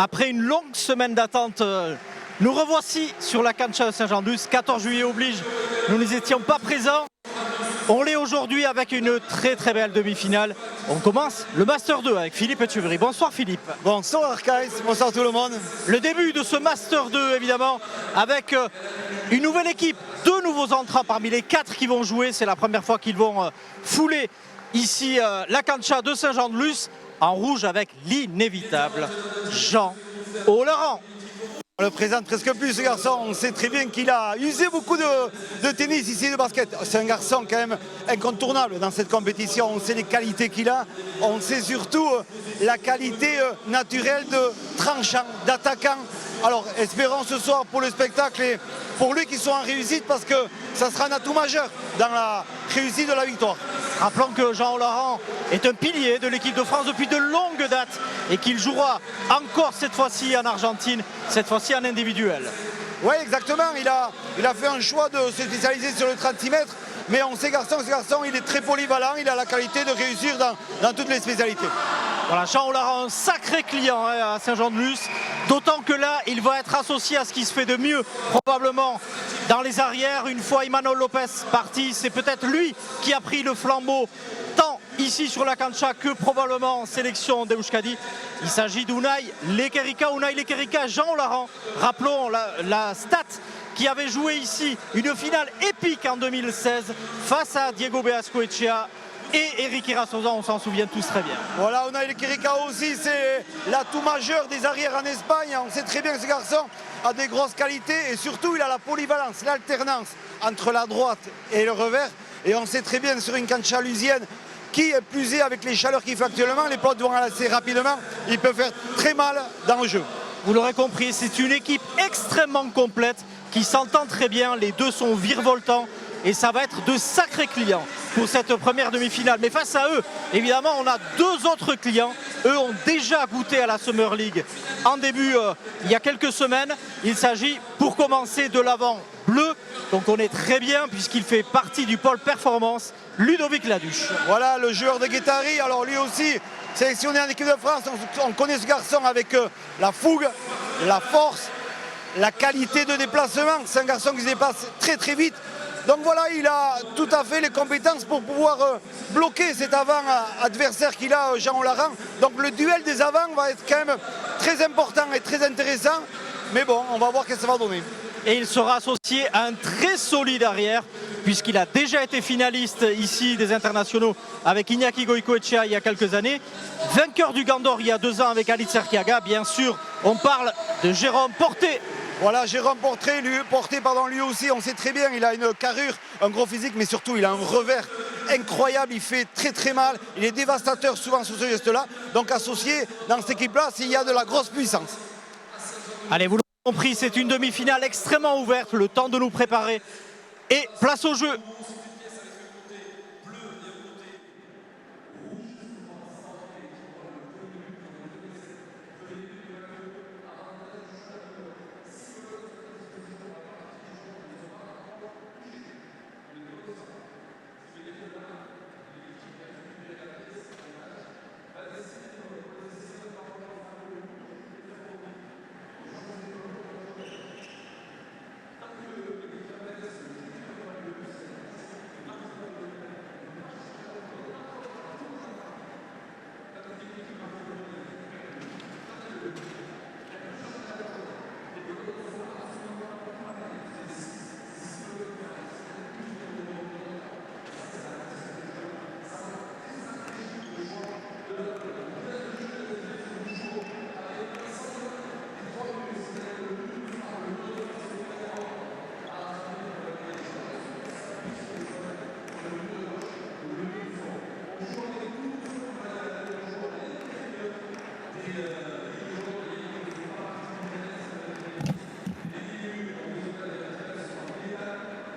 Après une longue semaine d'attente, nous revoici sur la cancha de Saint-Jean-de-Luz. 14 juillet oblige, nous n'y étions pas présents. On l'est aujourd'hui avec une très belle demi-finale. On commence le Master 2 avec Philippe Etcheverry. Bonsoir Philippe. Bonsoir Arcaïs, bonsoir tout le monde. Le début de ce Master 2 évidemment avec une nouvelle équipe, 2 nouveaux entrants parmi les 4 qui vont jouer. C'est la première fois qu'ils vont fouler ici la cancha de Saint-Jean-de-Luz en rouge avec l'inévitable Jean Olaran. On le présente presque plus ce garçon, on sait très bien qu'il a usé beaucoup de tennis ici, de basket. C'est un garçon quand même incontournable dans cette compétition, on sait les qualités qu'il a, on sait surtout la qualité naturelle de tranchant, d'attaquant. Alors espérons ce soir pour le spectacle et pour lui qu'il soit en réussite parce que ça sera un atout majeur dans la réussite de la victoire. Rappelons que Jean Olaran est un pilier de l'équipe de France depuis de longues dates et qu'il jouera encore cette fois-ci en Argentine, cette fois-ci en individuel. Oui, exactement. Il a fait un choix de se spécialiser sur le 36 mètres, mais on sait ce garçon, il est très polyvalent, il a la qualité de réussir dans toutes les spécialités. Voilà, Jean Olaran, un sacré client à Saint-Jean-de-Luz, d'autant que là, il va être associé à ce qui se fait de mieux, probablement dans les arrières. Une fois Imanol Lopez parti, c'est peut-être lui qui a pris le flambeau, tant ici sur la cancha que probablement en sélection d'Euskadi. Il s'agit d'Unai Lekerika, Jean Olaran. Rappelons la stat qui avait joué ici une finale épique en 2016 face à Diego Beascoechea et Eric Irasosa, on s'en souvient tous très bien. Voilà, Unai Lekerika aussi, c'est l'atout majeur des arrières en Espagne. On sait très bien que ce garçon a des grosses qualités et surtout il a la polyvalence, l'alternance entre la droite et le revers. Et on sait très bien sur une cancha lusienne qui est plus avec les chaleurs qu'il fait actuellement, les potes vont assez rapidement, il peut faire très mal dans le jeu. Vous l'aurez compris, c'est une équipe extrêmement complète qui s'entend très bien, les deux sont virevoltants et ça va être de sacrés clients pour cette première demi-finale. Mais face à eux, évidemment, on a 2 autres clients. Eux ont déjà goûté à la Summer League en début, il y a quelques semaines. Il s'agit, pour commencer, de l'avant bleu. Donc on est très bien puisqu'il fait partie du pôle performance, Ludovic Laduche. Voilà, le joueur de Guettari. Alors lui aussi, sélectionné en équipe de France. On connaît ce garçon avec la fougue, la force, la qualité de déplacement. C'est un garçon qui se dépasse très vite. Donc voilà, il a tout à fait les compétences pour pouvoir bloquer cet avant adversaire qu'il a, Jean Olaran. Donc le duel des avants va être quand même très important et très intéressant. Mais bon, on va voir ce que ça va donner. Et il sera associé à un très solide arrière, puisqu'il a déjà été finaliste ici des internationaux avec Iñaki Goicoechea il y a quelques années. Vainqueur du Gandor il y a 2 ans avec Ali Serkiaga. Bien sûr, on parle de Jérôme Porté. Voilà, Jérôme Porté, lui aussi, on sait très bien, il a une carrure, un gros physique, mais surtout il a un revers incroyable, il fait très mal, il est dévastateur souvent sur ce geste-là, donc associé dans cette équipe-là, s'il y a de la grosse puissance. Allez, vous l'avez compris, c'est une demi-finale extrêmement ouverte, le temps de nous préparer et place au jeu.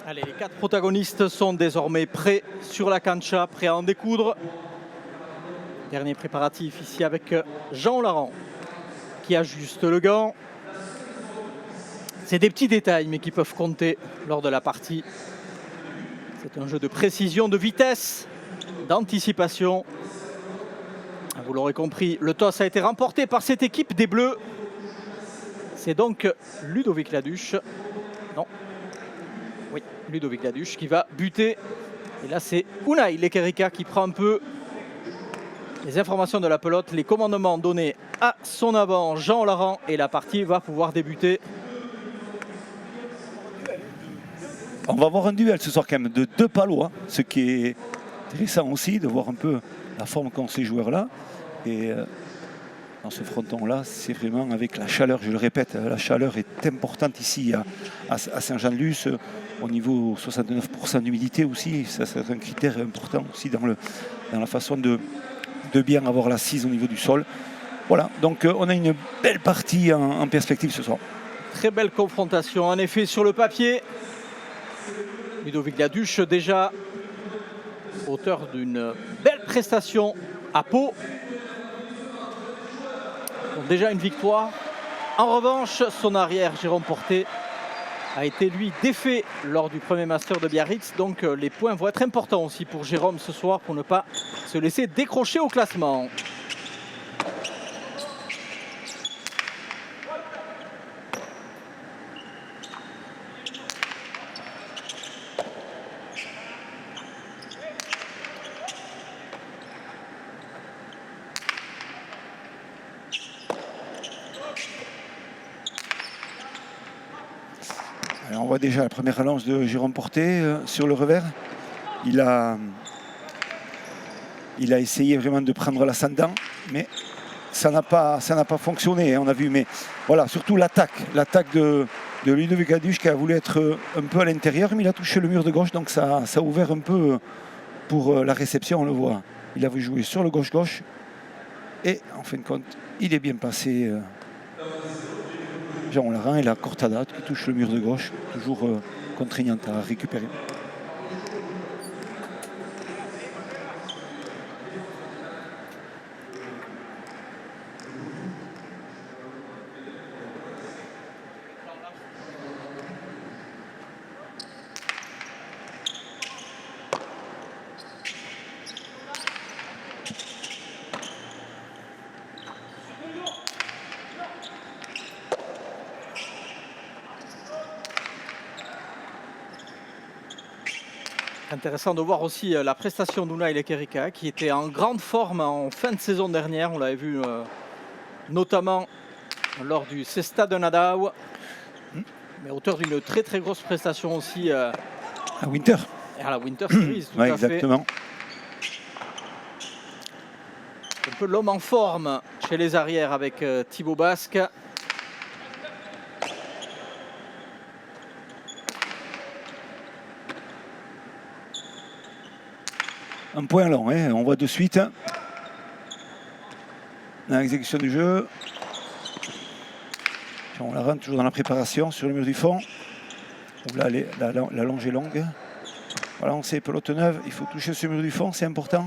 Allez, les 4 protagonistes sont désormais prêts sur la cancha, prêts à en découdre. Dernier préparatif ici avec Jean Olaran qui ajuste le gant. C'est des petits détails mais qui peuvent compter lors de la partie. C'est un jeu de précision, de vitesse, d'anticipation. Vous l'aurez compris, le toss a été remporté par cette équipe des Bleus. C'est donc Ludovic Laduche. Non. Oui, Ludovic Laduche qui va buter. Et là, c'est Unai Lekerika qui prend un peu les informations de la pelote, les commandements donnés à son avant Jean Laurent. Et la partie va pouvoir débuter. On va avoir un duel ce soir quand même de 2 palois, ce qui est intéressant aussi de voir un peu la forme qu'ont ces joueurs-là. Et dans ce fronton-là, c'est vraiment avec la chaleur, je le répète, la chaleur est importante ici à Saint-Jean-de-Luz. Au niveau 69% d'humidité aussi, ça c'est un critère important aussi dans la façon de bien avoir l'assise au niveau du sol. Voilà, donc on a une belle partie en perspective ce soir. Très belle confrontation, en effet, sur le papier. Ludovic Laduche, déjà auteur d'une belle prestation à Pau. Donc déjà une victoire. En revanche, son arrière, Jérôme Porté, a été lui défait lors du premier Master de Biarritz. Donc les points vont être importants aussi pour Jérôme ce soir pour ne pas se laisser décrocher au classement. Alors on voit déjà la première relance de Jérôme Porté sur le revers. Il a essayé vraiment de prendre l'ascendant, mais ça n'a pas fonctionné, on a vu. Mais voilà, surtout l'attaque de Ludovic Laduche qui a voulu être un peu à l'intérieur, mais il a touché le mur de gauche, donc ça a ouvert un peu pour la réception, on le voit. Il avait joué sur le gauche-gauche, et en fin de compte, il est bien passé. Jean Laurent et la Cortada qui touche le mur de gauche, toujours contraignante à récupérer. Intéressant de voir aussi la prestation d'Unai Lekerika qui était en grande forme en fin de saison dernière. On l'avait vu notamment lors du Cesta de Nadao, mais auteur d'une très très grosse prestation aussi à Winter. À la Winter Series, tout ouais, à exactement. fait. Un peu l'homme en forme chez les arrières avec Thibaut Basque. Un point long, hein. On voit de suite l'exécution du jeu. On la rentre toujours dans la préparation sur le mur du fond. Là, la longe est longue. Voilà, on sait, pelote neuve, il faut toucher ce mur du fond, c'est important.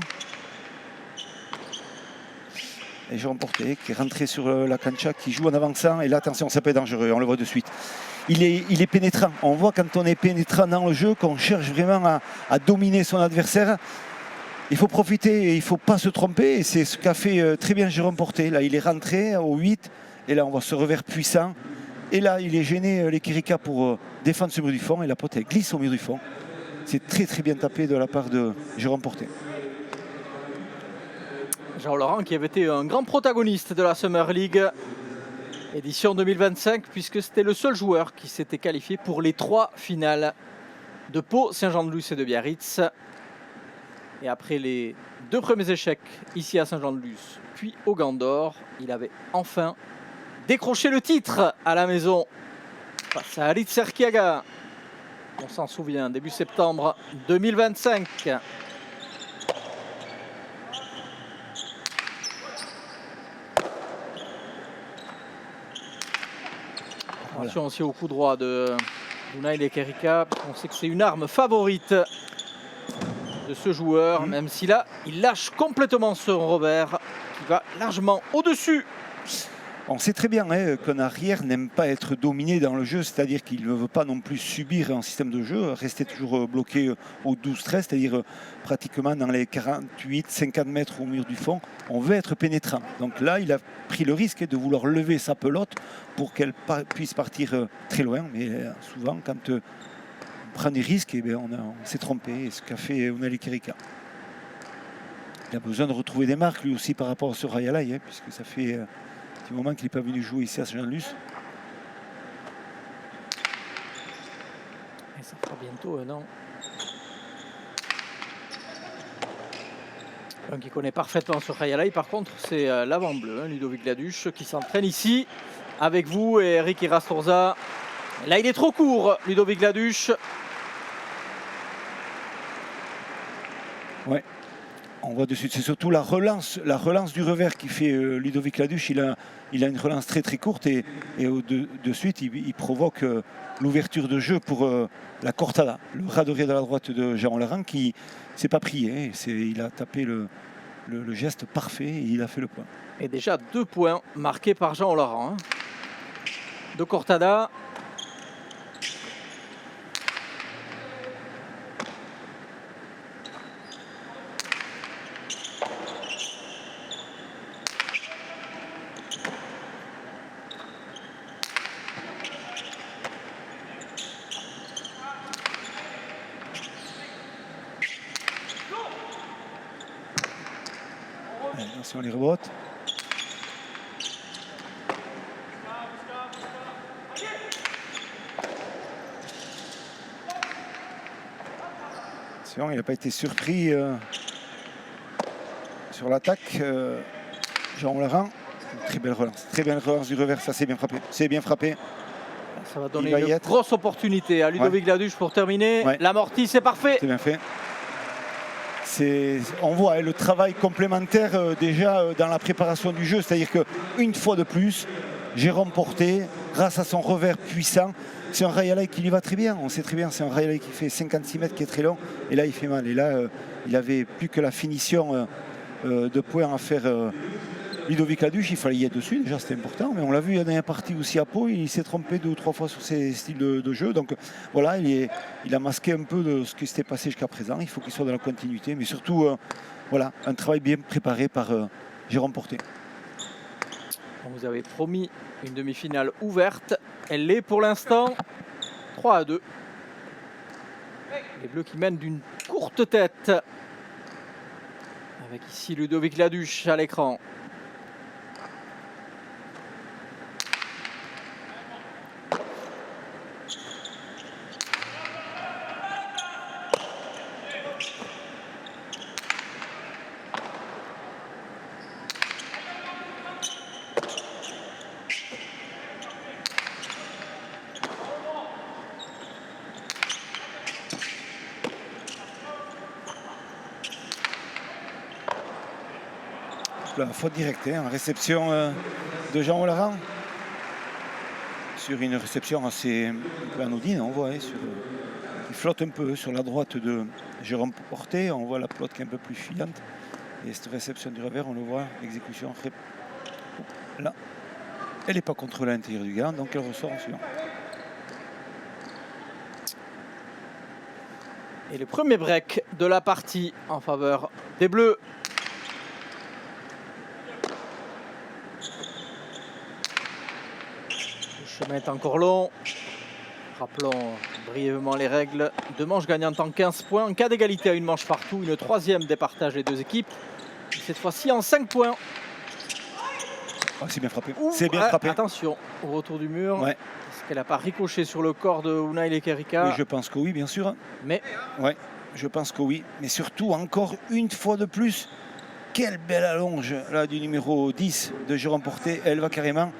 Et Jérôme Porté qui est rentré sur la cancha, qui joue en avançant. Et là, attention, ça peut être dangereux, on le voit de suite. Il est pénétrant. On voit quand on est pénétrant dans le jeu qu'on cherche vraiment à dominer son adversaire. Il faut profiter et il ne faut pas se tromper. Et c'est ce qu'a fait très bien Jérôme Porté. Là, il est rentré au 8. Et là, on voit ce revers puissant. Et là, il est gêné, Lekerika, pour défendre ce mur du fond. Et la pote, elle glisse au mur du fond. C'est très très bien tapé de la part de Jérôme Porté. Jean Laurent qui avait été un grand protagoniste de la Summer League édition 2025, puisque c'était le seul joueur qui s'était qualifié pour les 3 finales de Pau, Saint-Jean-de-Luz et de Biarritz. Et après les 2 premiers échecs ici à Saint-Jean-de-Luz, puis au Gant d'Or, il avait enfin décroché le titre à la maison face à Alit Serkiaga. On s'en souvient, début septembre 2025. Attention aussi au coup droit de Unai Lekerika. On sait que c'est une arme favorite de ce joueur, même si là, il lâche complètement son revers qui va largement au-dessus On sait très bien hein, qu'un arrière n'aime pas être dominé dans le jeu, c'est-à-dire qu'il ne veut pas non plus subir un système de jeu, rester toujours bloqué au 12-13, c'est-à-dire pratiquement dans les 48-50 mètres au mur du fond. On veut être pénétrant. Donc là, il a pris le risque de vouloir lever sa pelote pour qu'elle puisse partir très loin. Mais souvent, quand on prend des risques, eh bien, on s'est trompé. Et ce qu'a fait Unai Kerika. Il a besoin de retrouver des marques lui aussi par rapport à ce Rayalai, hein, puisque ça fait un petit moment qu'il n'est pas venu jouer ici à Saint-Jean-de-Luz. Et ça fera bientôt un an. Un qui connaît parfaitement ce Rayalai, par contre, c'est l'avant bleu, hein, Ludovic Laduche, qui s'entraîne ici avec vous et Eric Irastorza. Là, il est trop court, Ludovic Laduche. Ouais. On voit de suite, c'est surtout la relance du revers qui fait Ludovic Laduche. Il a une relance très très courte et de suite il provoque l'ouverture de jeu pour la cortada, le raderie de la droite de Jean Laurent qui s'est pas prié. Il a tapé le geste parfait et il a fait le point. Et déjà 2 points marqués par Jean Laurent. Hein. De cortada. Attention les rebotes. Attention, il n'a pas été surpris sur l'attaque. Jean Laurent, très belle relance du revers, ça c'est bien frappé. C'est bien frappé. Ça va donner une grosse opportunité à Ludovic Laduche pour terminer. Ouais. L'amorti, c'est parfait. C'est bien fait. On voit le travail complémentaire déjà dans la préparation du jeu, c'est-à-dire qu'une fois de plus, Jérôme Porté, grâce à son revers puissant, c'est un Rayalai qui lui va très bien. On sait très bien, c'est un Rayalai qui fait 56 mètres, qui est très long, et là il fait mal. Et là, il n'avait plus que la finition de points à faire. Ludovic Laduche, il fallait y être dessus, déjà c'était important, mais on l'a vu, il y en a un parti aussi à Pau, il s'est trompé 2 ou 3 fois sur ses styles de jeu, donc voilà, il a masqué un peu de ce qui s'était passé jusqu'à présent, il faut qu'il soit dans la continuité, mais surtout, voilà, un travail bien préparé par Jérôme Porté. On vous avait promis une demi-finale ouverte, elle l'est pour l'instant, 3-2. Les Bleus qui mènent d'une courte tête, avec ici Ludovic Laduche à l'écran. La faute directe, hein, en réception de Jean Laurent. Sur une réception assez un peu anodine, on voit, hein, il flotte un peu sur la droite de Jérôme Porté. On voit la pelote qui est un peu plus fuyante. Et cette réception du revers, on le voit, exécution. Là, elle n'est pas contrôlée à l'intérieur du gant, donc elle ressort en suivant. Et le premier break de la partie en faveur des Bleus. Le chemin est encore long. Rappelons brièvement les règles. 2 manches gagnantes en 15 points. En cas d'égalité à une manche partout, une 3e départage les 2 équipes. Et cette fois-ci en 5 points. Oh, c'est bien frappé. C'est bien frappé. Attention au retour du mur. Ouais. Est-ce qu'elle n'a pas ricoché sur le corps de Unai Kerika? Oui, je pense que oui, bien sûr. Mais ouais, je pense que oui. Mais surtout, encore une fois de plus, quelle belle allonge là du numéro 10 de Jérôme Porté. Elle va carrément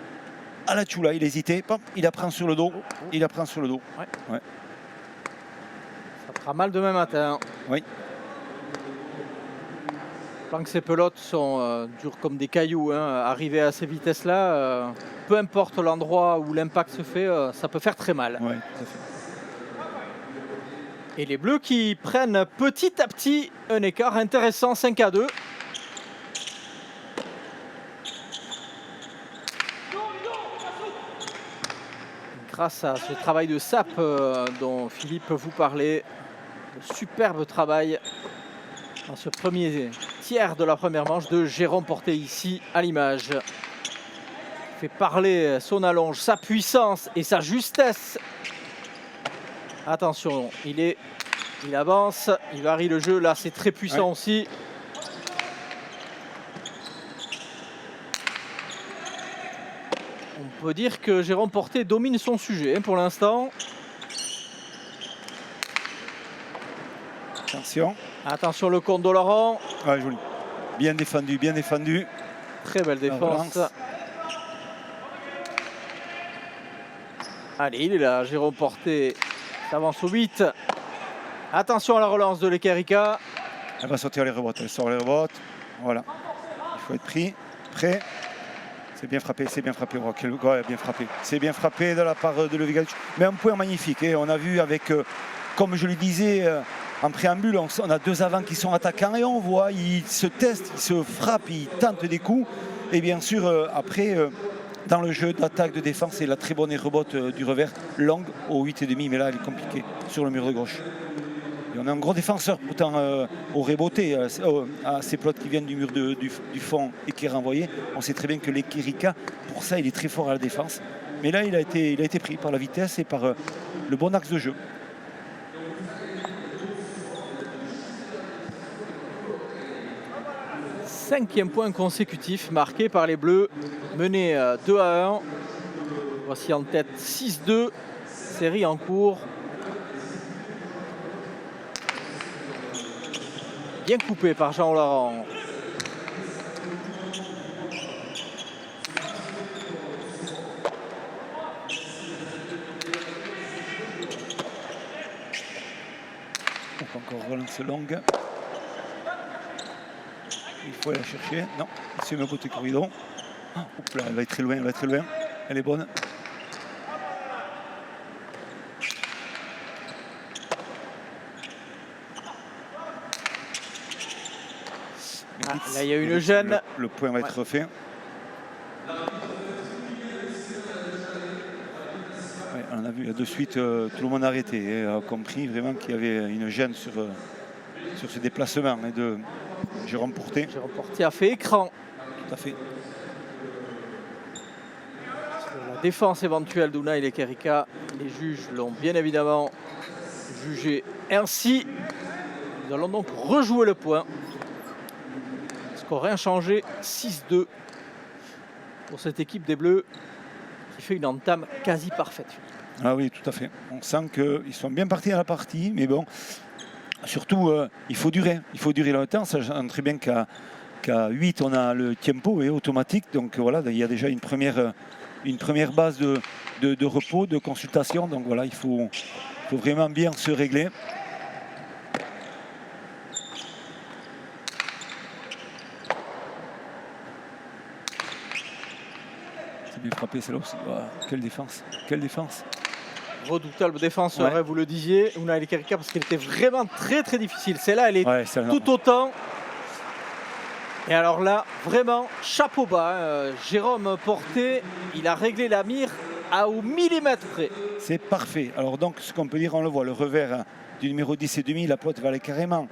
à la Tchoula. Il hésitait. Pop, il la prend sur le dos. Il la prend sur le dos. Ouais. Ouais. Ça fera mal demain matin. Oui. Tant que ces pelotes sont dures comme des cailloux, hein, arriver à ces vitesses-là, peu importe l'endroit où l'impact se fait, ça peut faire très mal. Ouais, tout à fait. Et les Bleus qui prennent petit à petit un écart intéressant, 5-2. grâce à ce travail de sape dont Philippe vous parlait. Le superbe travail dans ce premier tiers de la première manche de Jérôme Porté ici à l'image. Il fait parler son allonge, sa puissance et sa justesse. Attention, il avance, il varie le jeu. Là, c'est très puissant aussi. On peut dire que Jérôme Porté domine son sujet pour l'instant. Attention. Attention le compte de Laurent. Ouais, joli. Bien défendu, bien défendu. Très belle défense. Allez, il est là, Jérôme Porté s'avance au 8. Attention à la relance de l'Ekerika. Elle va sortir les rebotes, elle sort les rebotes. Voilà. Il faut être pris, prêt. C'est bien frappé, c'est bien frappé. Oh, bien frappé. C'est bien frappé de la part de Levigac. Mais un point magnifique. Et on a vu avec, comme je le disais en préambule, on a deux avants qui sont attaquants et on voit, ils se testent, ils se frappent, ils tentent des coups. Et bien sûr, après, dans le jeu d'attaque, de défense, c'est la très bonne rebote du revers, longue au 8,5. Mais là, elle est compliquée sur le mur de gauche. Et on a un gros défenseur, pourtant au reboté, à ces plots qui viennent du mur du fond et qui est renvoyé. On sait très bien que l'Ekerika, pour ça, il est très fort à la défense. Mais là, il a été pris par la vitesse et par le bon axe de jeu. Cinquième point consécutif marqué par les Bleus, menés 2-1. Voici en tête 6-2, série en cours. Bien coupé par Jean Laurent. Donc encore relance longue. Il faut aller la chercher. Non, il se met au côté corridor. Ah, hop là, elle va être très loin, elle va être très loin. Elle est bonne. Ah, là, il y a une gêne. Le point va être refait. Ouais, on a vu là, de suite, tout le monde a arrêté et a compris vraiment qu'il y avait une gêne sur ce déplacement de Jérôme Porté. Jérôme Porté a fait écran. Tout à fait. Sur la défense éventuelle d'Unai Lekerika, les juges l'ont bien évidemment jugé ainsi. Nous allons donc rejouer le point. Score inchangé, 6-2 pour cette équipe des Bleus qui fait une entame quasi parfaite. Ah oui, tout à fait. On sent qu'ils sont bien partis à la partie, mais bon, surtout, il faut durer longtemps. Sachant très bien qu'à 8, on a le tempo et automatique. Donc voilà, il y a déjà une première base de repos, de consultation. Donc voilà, il faut vraiment bien se régler. C'est bien frappé, c'est là aussi. Wow, quelle défense, quelle défense. Redoutable défenseur, ouais. Vous le disiez, Unai Lekerika, parce qu'elle était vraiment très très difficile. Celle-là, elle est tout autant. Et alors là, vraiment, chapeau bas. Jérôme Porté, il a réglé la mire au millimètre près. C'est parfait. Alors donc, ce qu'on peut dire, on le voit, le revers du numéro 10 et demi, la plotte va aller carrément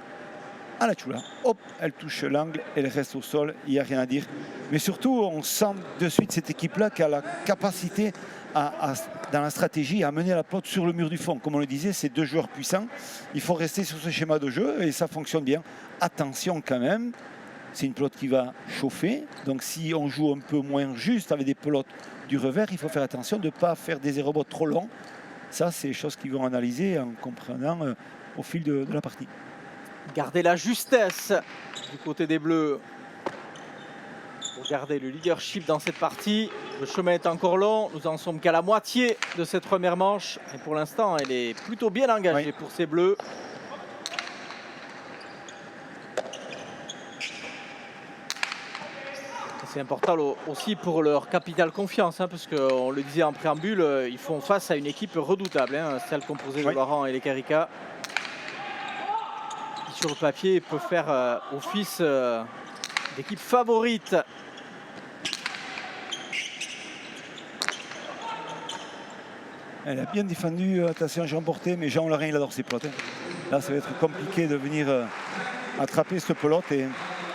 à la choula. Hop, elle touche l'angle, elle reste au sol, il n'y a rien à dire. Mais surtout, on sent de suite cette équipe-là qui a la capacité dans la stratégie à mener la plotte sur le mur du fond. Comme on le disait, c'est deux joueurs puissants. Il faut rester sur ce schéma de jeu et ça fonctionne bien. Attention quand même, c'est une pelote qui va chauffer. Donc si on joue un peu moins juste avec des pelotes du revers, il faut faire attention de ne pas faire des aérobots trop longs. Ça, c'est des choses qu'ils vont analyser en comprenant au fil de la partie. Garder la justesse du côté des Bleus pour garder le leadership dans cette partie. Le chemin est encore long, nous en sommes qu'à la moitié de cette première manche et pour l'instant elle est plutôt bien engagée pour ces Bleus. C'est important aussi pour leur capital confiance, parce qu'on le disait en préambule, ils font face à une équipe redoutable, celle composée de Laurent et Lekerika. Sur le papier, peut faire office d'équipe favorite. Elle a bien défendu, attention Jean Porté, mais Jean Laurent il adore ses pelotes. Hein. Là ça va être compliqué de venir attraper cette pelote et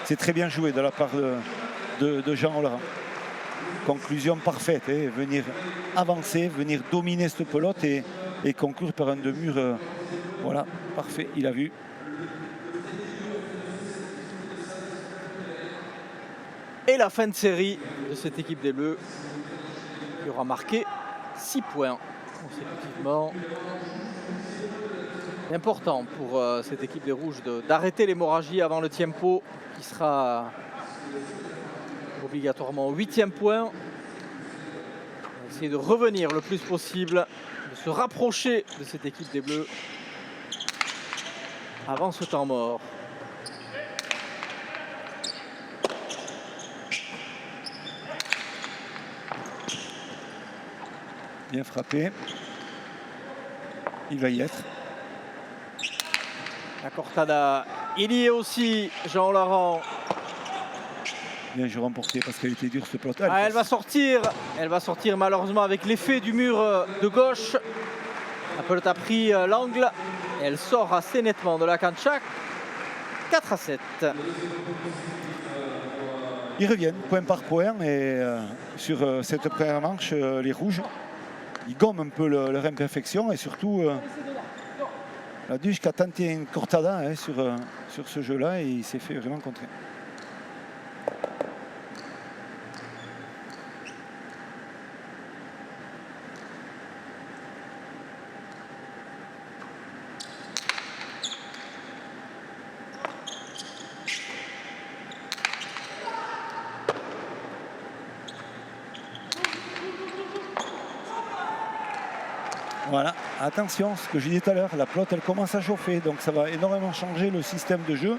c'est très bien joué de la part de Jean Laurent. Conclusion parfaite, hein, venir avancer, venir dominer cette pelote et conclure par un de mur. Voilà, parfait, il a vu. Et la fin de série de cette équipe des Bleus qui aura marqué 6 points consécutivement. Important pour cette équipe des Rouges d'arrêter l'hémorragie avant le tempo qui sera obligatoirement au 8e point. On va essayer de revenir le plus possible, de se rapprocher de cette équipe des Bleus avant ce temps mort. Bien frappé. Il va y être. La Cortada, il y est aussi, Jean Laurent. Bien joué remporté parce qu'elle était dure cette pelote. Elle va sortir malheureusement avec l'effet du mur de gauche. La pelote a pris l'angle. Elle sort assez nettement de la cancha. 4-7. Ils reviennent point par point et sur cette première manche, les Rouges, ils gomment un peu leur imperfection et surtout la Duche qui a tenté une cortada hein, sur ce jeu-là et il s'est fait vraiment contrer. Voilà, attention, ce que je disais tout à l'heure, la pelote elle commence à chauffer, donc ça va énormément changer le système de jeu,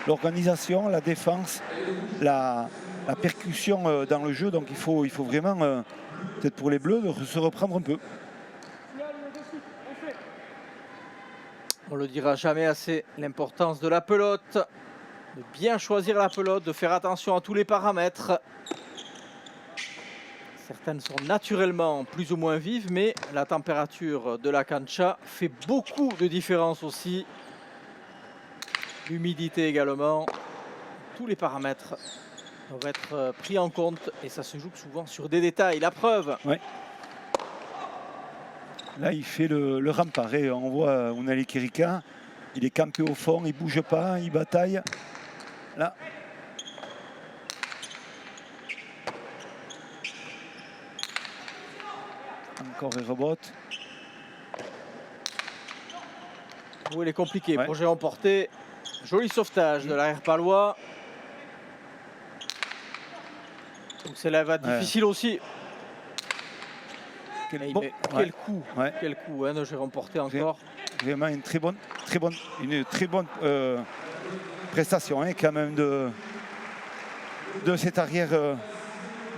l'organisation, la défense, la percussion dans le jeu, donc il faut vraiment, peut-être pour les Bleus, de se reprendre un peu. On ne le dira jamais assez, l'importance de la pelote, de bien choisir la pelote, de faire attention à tous les paramètres. Certaines sont naturellement plus ou moins vives, mais la température de la cancha fait beaucoup de différence aussi. L'humidité également. Tous les paramètres doivent être pris en compte et ça se joue souvent sur des détails. La preuve. Ouais. Là, il fait le rempart. Et on voit Unai Kerika. Il est campé au fond, il ne bouge pas, il bataille. Là. Encore il rebote. Oui, il est compliqué. Ouais. Projet emporté. Joli sauvetage de l'arrière palois. Donc c'est là va être difficile aussi. Quel coup, ouais. Quel coup, hein, j'ai remporté encore. Vraiment une très bonne prestation hein, quand même de cet arrière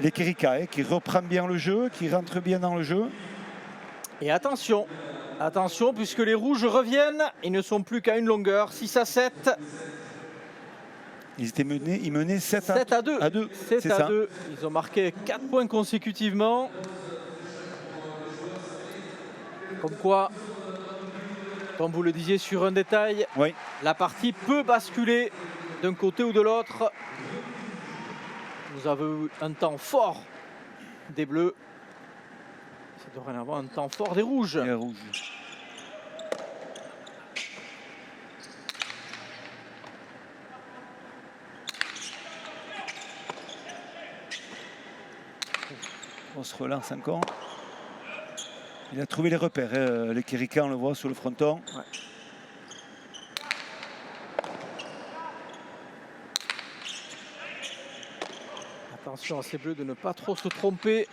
les Kerika hein, qui reprend bien le jeu, qui rentre bien dans le jeu. Et attention, puisque les Rouges reviennent, ils ne sont plus qu'à une longueur, 6-7. Ils menaient 7 à 2. 7 à 2. Ils ont marqué 4 points consécutivement. Comme quoi, comme vous le disiez sur un détail, oui. La partie peut basculer d'un côté ou de l'autre. Nous avons eu un temps fort des Bleus. C'est dorénavant un temps fort des Rouges. Les Rouges. On se relance encore. Il a trouvé les repères. Les Kerika, on le voit sur le fronton. Ouais. Attention à ces Bleus de ne pas trop se tromper.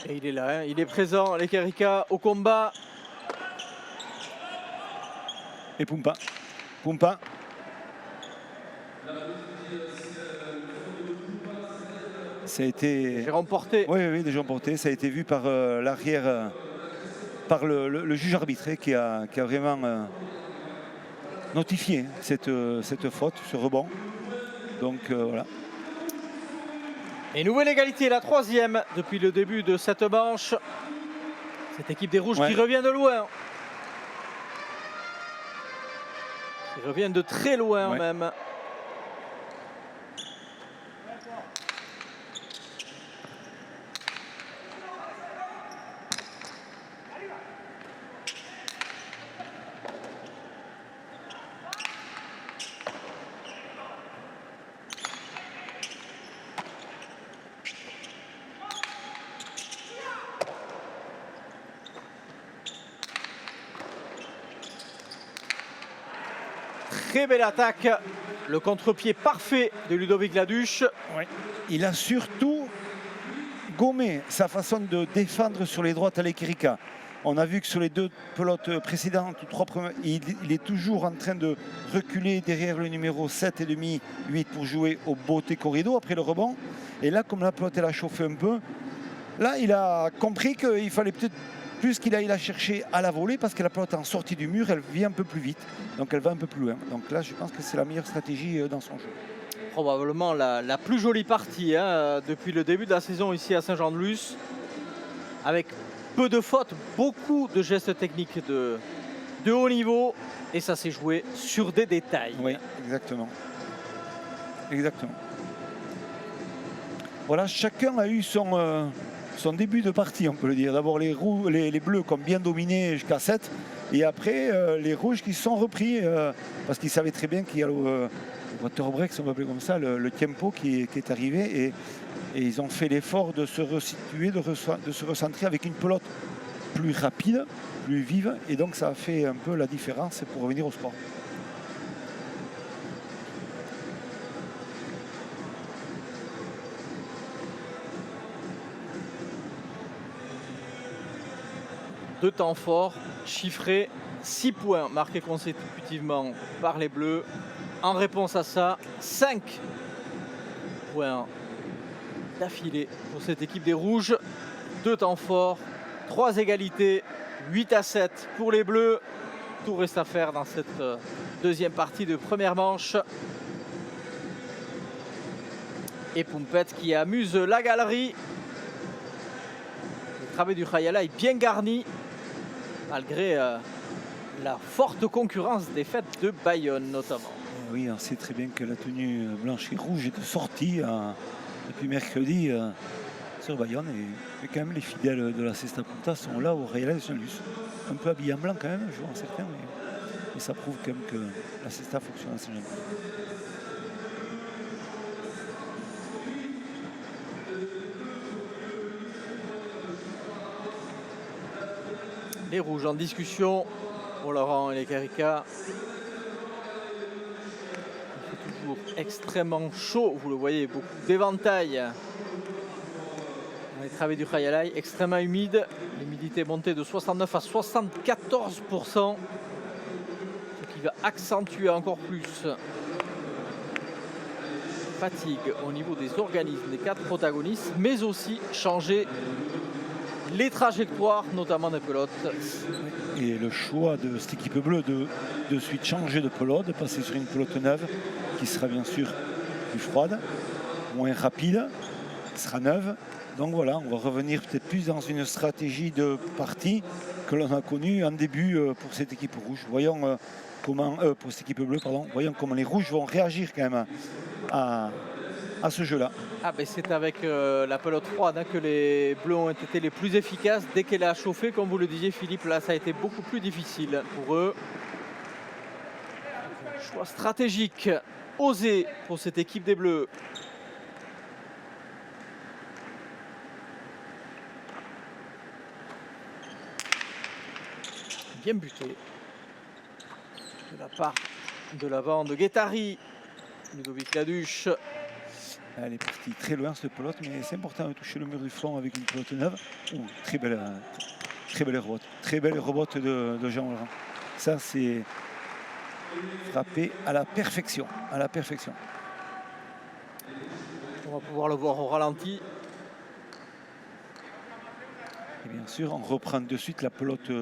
Et il est là, hein, il est présent, les Kerika au combat. Et Pumpa. Ça a été... J'ai remporté. Oui, déjà remporté. Ça a été vu par l'arrière, par le juge arbitré qui a vraiment notifié cette faute, ce rebond. Donc voilà. Et nouvelle égalité, la 3e depuis le début de cette manche. Cette équipe des Rouges qui revient de loin. Qui revient de très loin même. Très belle attaque, le contre-pied parfait de Ludovic Laduche. Ouais. Il a surtout gommé sa façon de défendre sur les droites à l'Ekirika. On a vu que sur les 2 pelotes précédentes, il est toujours en train de reculer derrière le numéro 7,5, 8 pour jouer au beauté corrido après le rebond. Et là, comme la pelote elle a chauffé un peu, là il a compris qu'il fallait peut-être plus qu'il aille la chercher à la volée parce que la pelote en sortie du mur, elle vient un peu plus vite. Donc elle va un peu plus loin. Donc là, je pense que c'est la meilleure stratégie dans son jeu. Probablement la plus jolie partie depuis le début de la saison ici à Saint-Jean-de-Luz. Avec peu de fautes, beaucoup de gestes techniques de haut niveau. Et ça s'est joué sur des détails. Oui, exactement. Exactement. Voilà, chacun a eu son début de partie, on peut le dire. D'abord les bleus qui ont bien dominé jusqu'à 7. Et après, les rouges qui se sont repris parce qu'ils savaient très bien qu'il y a le water break, si on va appeler comme ça, le tempo qui est arrivé. Et ils ont fait l'effort de se resituer, de se recentrer avec une pelote plus rapide, plus vive. Et donc ça a fait un peu la différence pour revenir au sport. Deux temps forts, chiffrés, 6 points marqués consécutivement par les Bleus. En réponse à ça, 5 points d'affilée pour cette équipe des Rouges. 2 temps forts, 3 égalités, 8-7 pour les Bleus. Tout reste à faire dans cette deuxième partie de première manche. Et Pompette qui amuse la galerie. Le travail du Khayala est bien garni, malgré la forte concurrence des fêtes de Bayonne notamment. Oui, on sait très bien que la tenue blanche et rouge est de sortie depuis mercredi sur Bayonne. Et quand même, les fidèles de la Cesta Punta sont là au Khayala de Saint-Luce. Un peu habillés en blanc quand même, je vois certains, mais ça prouve quand même que la Cesta fonctionne à Saint-Jean. Les Rouges en discussion pour Laurent et les Karika. Il fait toujours extrêmement chaud, vous le voyez, beaucoup d'éventail. Les travées du Khayala, extrêmement humide. L'humidité montée de 69 à 74%. Ce qui va accentuer encore plus fatigue au niveau des organismes des 4 protagonistes, mais aussi changer les trajectoires, notamment des pelotes. Et le choix de cette équipe bleue de suite changer de pelote, de passer sur une pelote neuve qui sera bien sûr plus froide, moins rapide, qui sera neuve. Donc voilà, on va revenir peut-être plus dans une stratégie de partie que l'on a connue en début pour cette équipe rouge. Voyons pour cette équipe bleue, pardon. Voyons comment les rouges vont réagir quand même à ce jeu-là. Ah ben c'est avec la pelote froide que les Bleus ont été les plus efficaces. Dès qu'elle a chauffé, comme vous le disiez Philippe, là ça a été beaucoup plus difficile pour eux. Choix stratégique, osé pour cette équipe des Bleus. Bien buté de la part de l'avant de Guettari. Ludovic Laduche. Elle est partie très loin cette pelote, mais c'est important de toucher le mur du fond avec une pelote neuve. Très belle rebote. Très belle rebote de Jean Laurent. Ça, c'est frappé à la perfection. À la perfection. On va pouvoir le voir au ralenti. Et bien sûr, on reprend de suite la pelote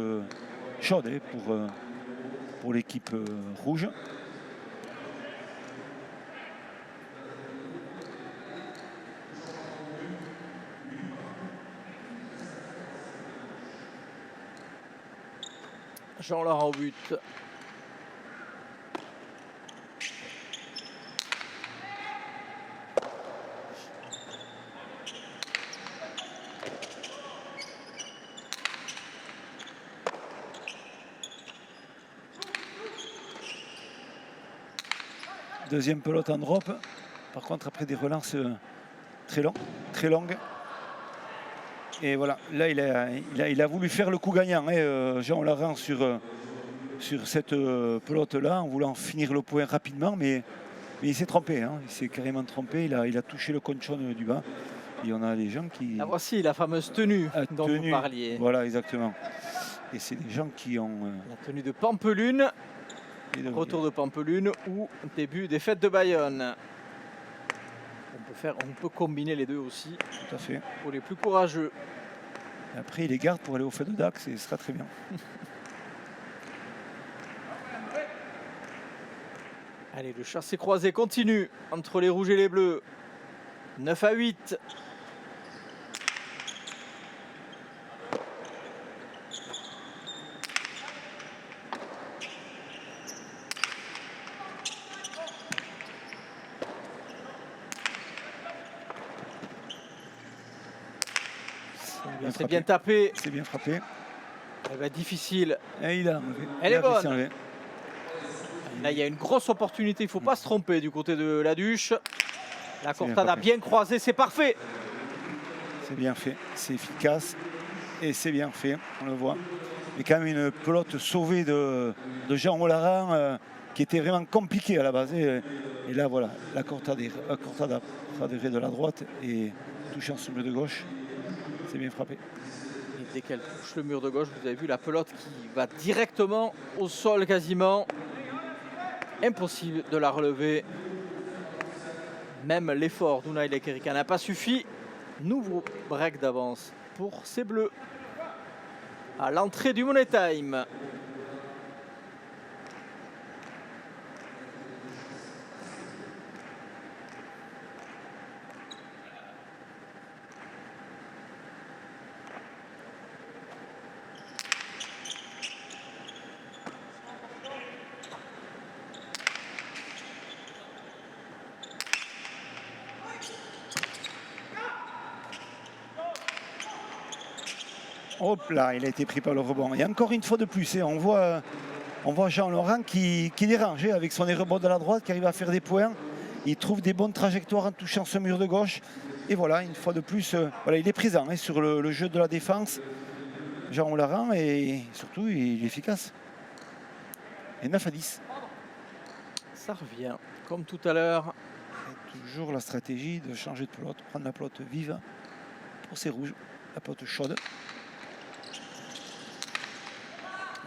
chaude pour pour l'équipe rouge. Jean-Laurent au but. Deuxième pelote en drop. Par contre, après des relances très longues. Et voilà, là, il a voulu faire le coup gagnant, hein, Jean-Laurent sur cette pelote-là, en voulant finir le point rapidement, mais il s'est trompé, hein, il s'est carrément trompé, il a touché le conchon du bas. Et on a des gens qui... La voici, la fameuse tenue dont vous parliez. Voilà, exactement. Et c'est des gens qui ont... La tenue de Pampelune. Retour de Pampelune ou début des fêtes de Bayonne. On peut combiner les deux aussi. Tout à fait. Pour les plus courageux. Et après, il les garde pour aller aux fêtes de Dax et ce sera très bien. Allez, le chassé-croisé continue entre les rouges et les bleus. 9-8. C'est bien tapé. C'est bien frappé. Elle va être difficile. Et il a Elle est bonne. enlevé. Là, il y a une grosse opportunité. Il ne faut pas se tromper du côté de la Duche. La Cortade a frappé. bien croisé. C'est parfait. C'est bien fait. C'est efficace. Et c'est bien fait. On le voit. Mais quand même une pelote sauvée de Jean Olaran qui était vraiment compliquée à la base. Et là, voilà. La Cortade a radéré de la droite et touchant sur le de gauche. C'est bien frappé. Et dès qu'elle touche le mur de gauche, vous avez vu la pelote qui va directement au sol quasiment. Impossible de la relever. Même l'effort d'Unai Lekerika n'a pas suffi. Nouveau break d'avance pour ces bleus. À l'entrée du Money Time. Hop là, il a été pris par le rebond. Et encore une fois de plus, on voit Jean-Laurent qui dérange avec son rebond de la droite, qui arrive à faire des points. Il trouve des bonnes trajectoires en touchant ce mur de gauche. Et voilà, une fois de plus, voilà, il est présent sur le jeu de la défense. Jean-Laurent, et surtout, il est efficace. Et 9-10. Ça revient, comme tout à l'heure. Toujours la stratégie de changer de pelote, prendre la pelote vive pour ces rouges, la pelote chaude.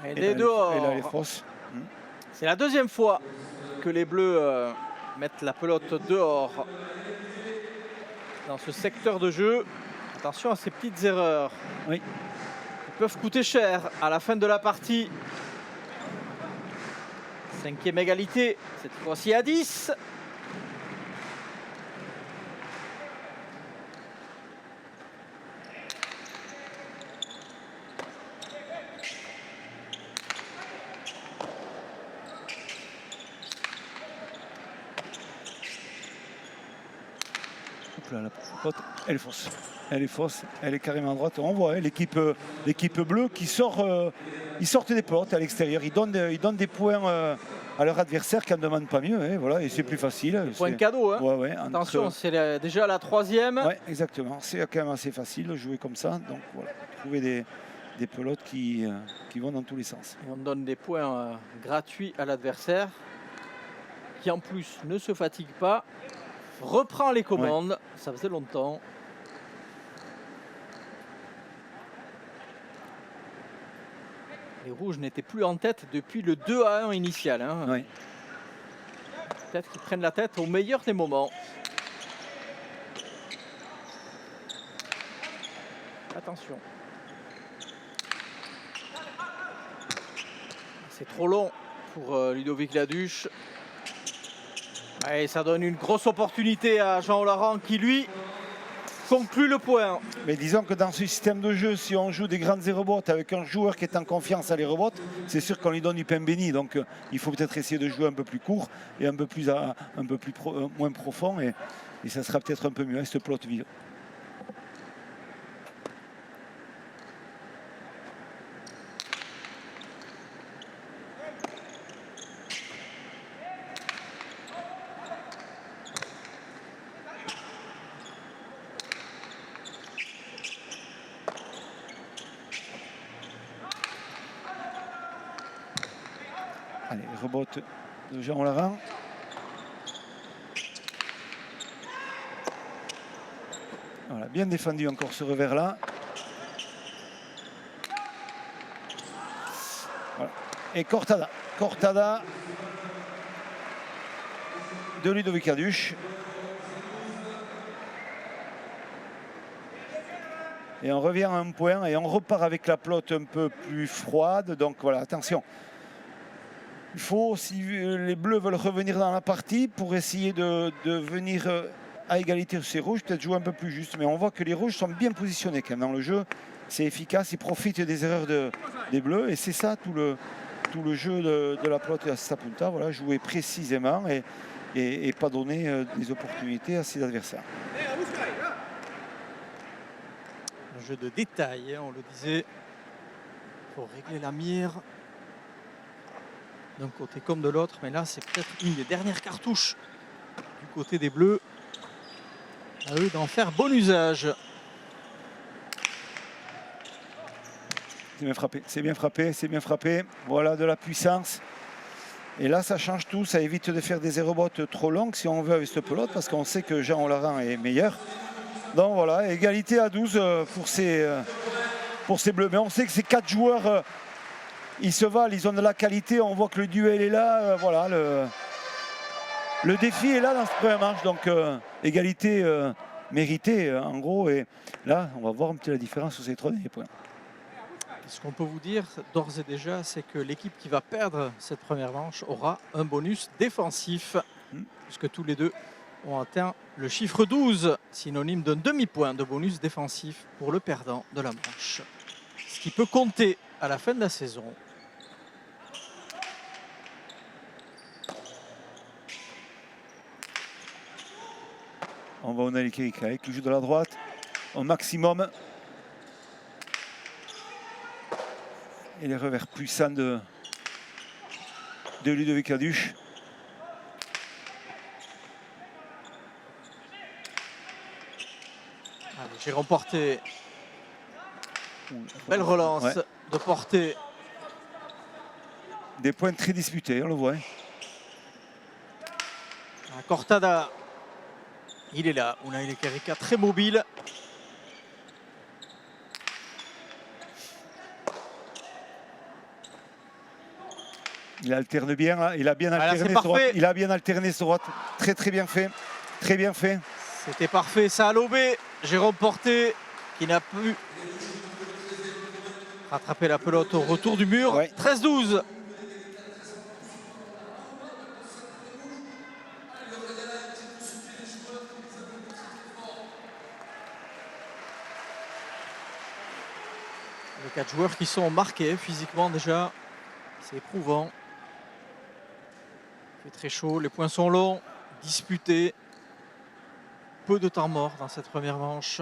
Elle est dehors. Et là, elle est fausse. C'est la deuxième fois que les bleus mettent la pelote dehors dans ce secteur de jeu. Attention à ces petites erreurs. Oui. Qui peuvent coûter cher à la fin de la partie. 5e égalité, cette fois-ci à 10. Là, la pote, elle est fausse. Elle est fausse, elle est carrément à droite. On voit l'équipe bleue qui sort, ils sortent des pelotes à l'extérieur. Ils donnent des points à leur adversaire qui n'en demande pas mieux. Hein, voilà, et c'est plus facile. Point cadeau. Hein. Ouais, attention, c'est déjà la 3e. Oui, exactement. C'est quand même assez facile de jouer comme ça. Donc voilà, trouver des pelotes qui vont dans tous les sens. Et on donne des points gratuits à l'adversaire qui en plus ne se fatigue pas. Reprend les commandes, ouais. Ça faisait longtemps. Les rouges n'étaient plus en tête depuis le 2-1 initial. Hein. Ouais. Peut-être qu'ils prennent la tête au meilleur des moments. Attention. C'est trop long pour Ludovic Laduche. Et ça donne une grosse opportunité à Jean Laurent qui lui conclut le point. Mais disons que dans ce système de jeu, si on joue des grandes rebotes avec un joueur qui est en confiance à les rebotes, c'est sûr qu'on lui donne du pain béni. Donc il faut peut-être essayer de jouer un peu plus court et un peu moins profond. Et ça sera peut-être un peu mieux avec ce plot vide. Allez, rebote de Jean Laurent. Voilà, bien défendu encore ce revers-là. Voilà. Et Cortada de Ludovic Laduche. Et on revient à un point et on repart avec la pelote un peu plus froide. Donc voilà, attention. Il faut, si les Bleus veulent revenir dans la partie, pour essayer de venir à égalité sur ces rouges, peut-être jouer un peu plus juste. Mais on voit que les rouges sont bien positionnés quand même dans le jeu. C'est efficace, ils profitent des erreurs des Bleus. Et c'est ça tout le jeu de la pelote et à Sapunta. Voilà, jouer précisément et pas donner des opportunités à ses adversaires. Un jeu de détail, hein, on le disait. Il faut régler la mire d'un côté comme de l'autre, mais là c'est peut-être une des dernières cartouches du côté des Bleus, à eux d'en faire bon usage. C'est bien frappé, c'est bien frappé, c'est bien frappé. Voilà de la puissance. Et là ça change tout, ça évite de faire des rebotes trop longues si on veut avec cette pelote, parce qu'on sait que Jean Laurent est meilleur. Donc voilà, égalité à 12 pour ces Bleus. Mais on sait que ces 4 joueurs, ils se valent, ils ont de la qualité, on voit que le duel est là. Voilà, le défi est là dans cette première manche. Donc égalité méritée en gros. Et là, on va voir un petit la différence sur ces 3 derniers points. Ce qu'on peut vous dire d'ores et déjà, c'est que l'équipe qui va perdre cette première manche aura un bonus défensif, puisque tous les deux ont atteint le chiffre 12, synonyme d'un demi-point de bonus défensif pour le perdant de la manche. Ce qui peut compter à la fin de la saison. On va au Kerika qui joue de la droite au maximum. Et les revers puissants de Ludovic Laduche. J'ai remporté. Belle relance de Porté. Des points très disputés, on le voit. Cortada, il est là. Unai Kerika très mobile. Il alterne bien, là. Il a bien alterné sur droite. Il a bien alterné sur droite. Très bien fait. Très bien fait. C'était parfait, ça a lobé. Jérôme Porté qui n'a pu rattraper la pelote au retour du mur. 13-12. Les 4 joueurs qui sont marqués physiquement déjà. C'est éprouvant. Il fait très chaud, les points sont longs, disputés. Peu de temps mort dans cette première manche.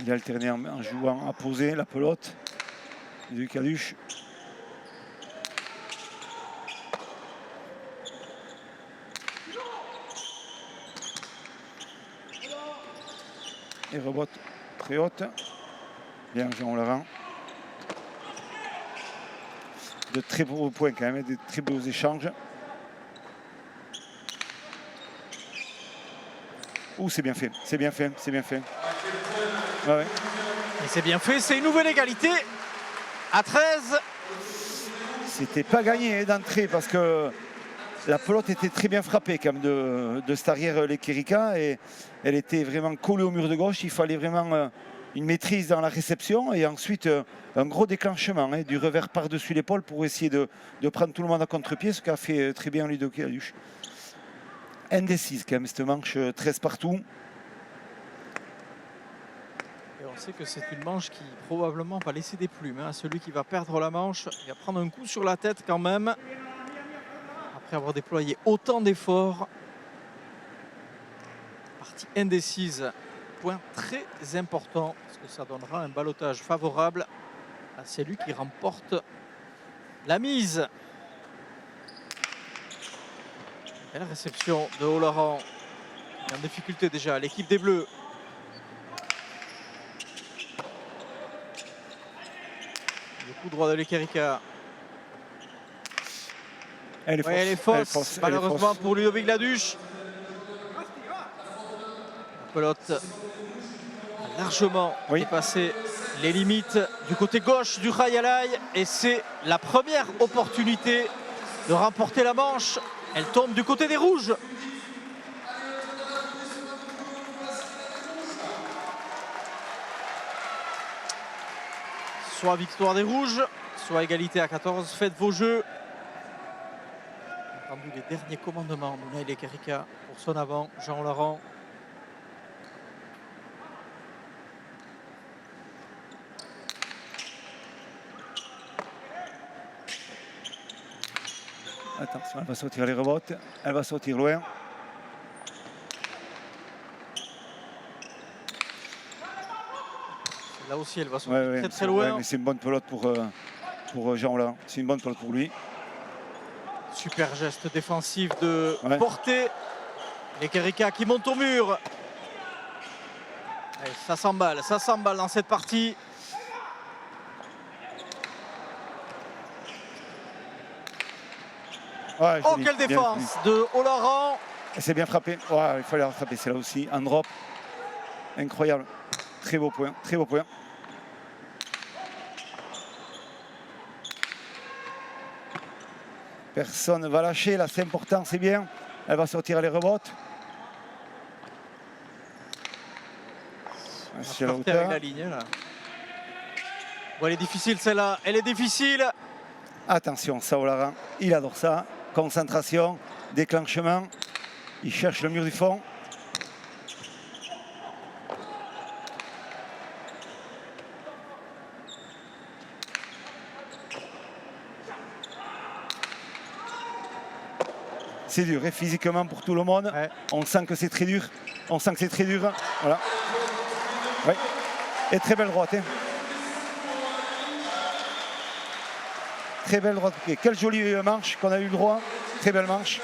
Il a alterné en jouant à poser la pelote du Laduche. Et rebote très haute. Bien Jean Laurent. De très beaux points quand même, de très beaux échanges. Ouh, c'est bien fait, c'est bien fait, c'est bien fait. Ouais. Et c'est bien fait, c'est une nouvelle égalité à 13. c'était pas gagné d'entrée parce que la pelote était très bien frappée quand même de cette arrière l'Equerica et elle était vraiment collée au mur de gauche. Il fallait vraiment une maîtrise dans la réception et ensuite un gros déclenchement du revers par-dessus l'épaule pour essayer de prendre tout le monde à contre-pied, ce qu'a fait très bien Ludo Kialush. Indécise quand même cette manche, 13 partout. Et on sait que c'est une manche qui probablement va laisser des plumes. Celui qui va perdre la manche, il va prendre un coup sur la tête quand même. Après avoir déployé autant d'efforts. Partie indécise. Point très important parce que ça donnera un ballottage favorable à celui qui remporte la mise. Belle réception de Olaran. En difficulté déjà, l'équipe des Bleus. Le coup droit de l'Equerica. Elle est fausse, malheureusement pour Ludovic Laduche. La pelote a largement dépassé les limites du côté gauche du Khayalay et c'est la première opportunité de remporter la manche. Elle tombe du côté des rouges. Soit victoire des rouges, soit égalité à 14. Faites vos jeux. Entendu les derniers commandements d'Unai l'Equerica pour son avant, Jean Laurent. Attention, elle va sortir les rebottes, elle va sortir loin. Là aussi, elle va sortir très loin. Mais c'est une bonne pelote pour Jean Laurent. C'est une bonne pelote pour lui. Super geste défensif de portée. L'Equerica qui monte au mur. Allez, ça s'emballe dans cette partie. Ouais, oh, quelle défense de Olaran. C'est bien frappé. Ouais, il fallait la frapper, c'est là aussi. Un drop. Incroyable. Très beau point, très beau point. Personne ne va lâcher, là c'est important, c'est bien. Elle va sortir les rebottes. C'est la hauteur. Avec la ligne, là. Bon, elle est difficile celle-là, elle est difficile. Attention, ça Olaran, il adore ça. Concentration, déclenchement. Il cherche le mur du fond. C'est dur, et physiquement pour tout le monde. Ouais. On sent que c'est très dur. On sent que c'est très dur. Voilà. Ouais. Et très belle droite. Très belle droite. Et quelle jolie manche qu'on a eu le droit. Très belle manche.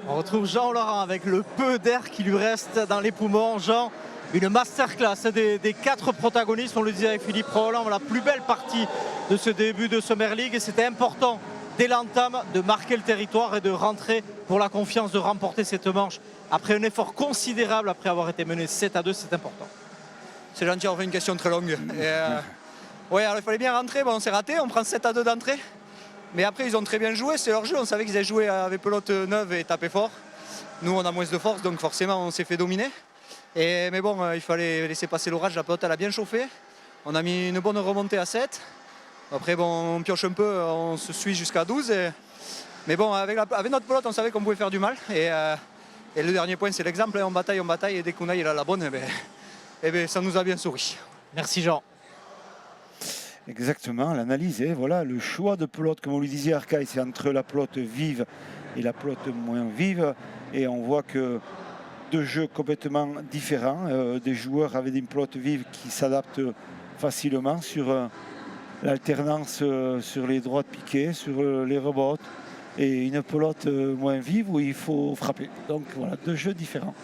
On retrouve Jean Laurent avec le peu d'air qui lui reste dans les poumons. Jean, une masterclass des 4 protagonistes. On le disait avec Philippe Roland, la plus belle partie de ce début de Summer League. Et c'était important dès l'entame de marquer le territoire et de rentrer pour la confiance de remporter cette manche. Après un effort considérable, après avoir été mené 7-2, c'est important. C'est gentil, on fait une question très longue. Ouais, alors il fallait bien rentrer, bon, on s'est raté, on prend 7-2 d'entrée. Mais après, ils ont très bien joué, c'est leur jeu. On savait qu'ils avaient joué avec pelote neuve et tapé fort. Nous, on a moins de force, donc forcément, on s'est fait dominer. Mais bon, il fallait laisser passer l'orage. La pelote, elle a bien chauffé. On a mis une bonne remontée à 7. Après, bon, on pioche un peu, on se suit jusqu'à 12. Mais bon, avec notre pelote, on savait qu'on pouvait faire du mal. Et le dernier point, c'est l'exemple. On bataille. Et dès qu'on a la bonne, ça nous a bien souri. Merci Jean. Exactement, l'analyse, voilà, le choix de pelote, comme on lui disait Arcaï, c'est entre la pelote vive et la pelote moins vive. Et on voit que 2 jeux complètement différents, des joueurs avec une pelote vive qui s'adaptent facilement sur l'alternance sur les droites piquées, sur les rebottes, et une pelote moins vive où il faut frapper. Donc voilà, 2 jeux différents.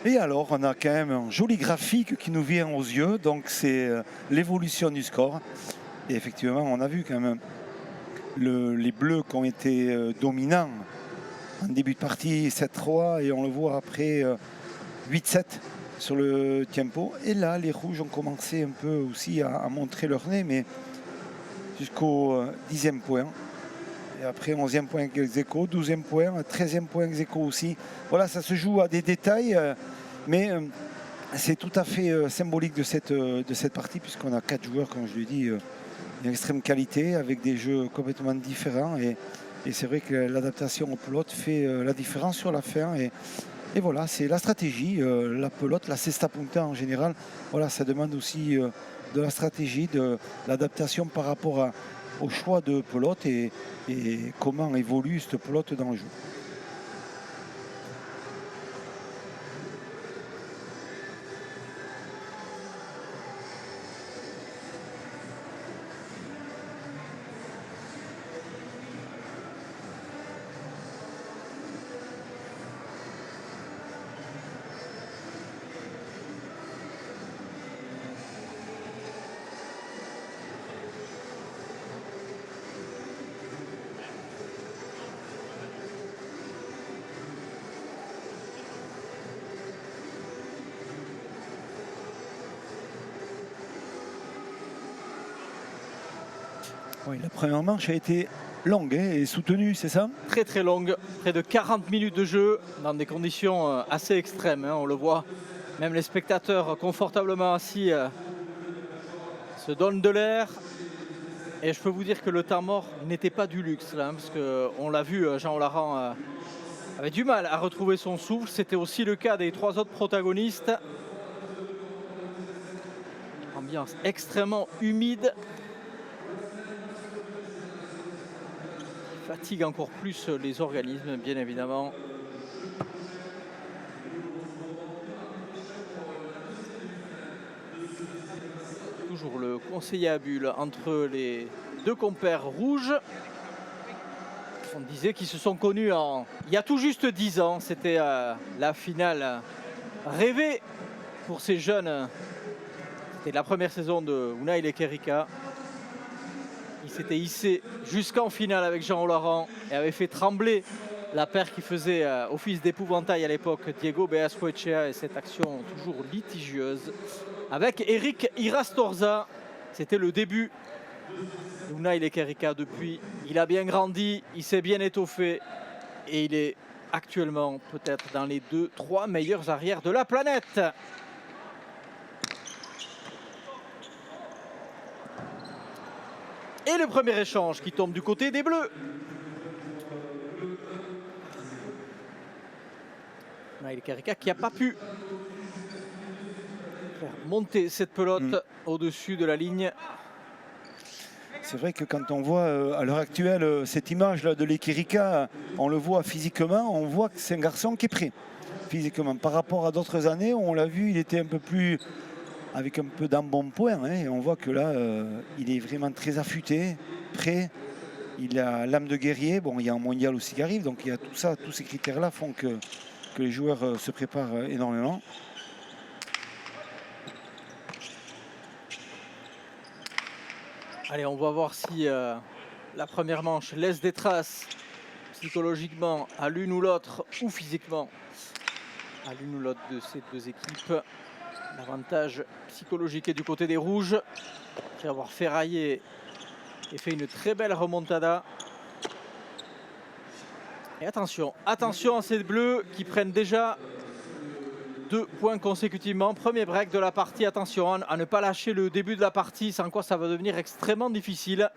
Et alors, on a quand même un joli graphique qui nous vient aux yeux. Donc, c'est l'évolution du score. Et effectivement, on a vu quand même les Bleus qui ont été dominants en début de partie 7-3 et on le voit après 8-7 sur le tempo. Et là, les Rouges ont commencé un peu aussi à montrer leur nez, mais jusqu'au 10e point. Et après 11e point ex aequo, 12e point, 13e point ex aequo aussi. Voilà, ça se joue à des détails, mais c'est tout à fait symbolique de cette partie, puisqu'on a 4 joueurs, comme je l'ai dit, d'une extrême qualité, avec des jeux complètement différents. Et c'est vrai que l'adaptation au pelote fait la différence sur la fin. Et voilà, c'est la stratégie, la pelote, la cesta punta en général. Voilà, ça demande aussi de la stratégie, de l'adaptation par rapport au choix de pelote et comment évolue cette pelote dans le jeu. Oui, la première manche a été longue et soutenue, c'est ça? Très très longue, près de 40 minutes de jeu dans des conditions assez extrêmes, hein, on le voit. Même les spectateurs confortablement assis se donnent de l'air. Et je peux vous dire que le temps mort n'était pas du luxe là, hein, parce qu'on l'a vu, Jean Olarand avait du mal à retrouver son souffle. C'était aussi le cas des 3 autres protagonistes. Ambiance extrêmement humide. Fatigue encore plus les organismes, bien évidemment. Toujours le conseiller à bulle entre les 2 compères rouges. On disait qu'ils se sont connus il y a tout juste 10 ans. C'était la finale rêvée pour ces jeunes. C'était la première saison de Unai Lekerika. Il s'était hissé jusqu'en finale avec Jean Olarand et avait fait trembler la paire qui faisait office d'épouvantail à l'époque, Diego Beascoechea, et cette action toujours litigieuse. Avec Eric Irastorza, c'était le début d'Unai Lekerika. Depuis, il a bien grandi, il s'est bien étoffé et il est actuellement peut-être dans les 2-3 meilleurs arrières de la planète. Et le premier échange qui tombe du côté des Bleus. Unai Lekerika qui n'a pas pu faire monter cette pelote au-dessus de la ligne. C'est vrai que quand on voit à l'heure actuelle cette image-là de Lekerika, on le voit physiquement, on voit que c'est un garçon qui est prêt physiquement. Par rapport à d'autres années, on l'a vu, il était un peu plus... avec un peu d'embonpoint, hein, et on voit que là, il est vraiment très affûté, prêt. Il a l'âme de guerrier. Bon, il y a un mondial aussi qui arrive, donc il y a tout ça, tous ces critères-là font que les joueurs se préparent énormément. Allez, on va voir si la première manche laisse des traces psychologiquement à l'une ou l'autre, ou physiquement à l'une ou l'autre de ces 2 équipes. L'avantage psychologique est du côté des Rouges, après avoir ferraillé et fait une très belle remontada. Et attention à ces Bleus qui prennent déjà 2 points consécutivement. Premier break de la partie, attention à ne pas lâcher le début de la partie, sans quoi ça va devenir extrêmement difficile.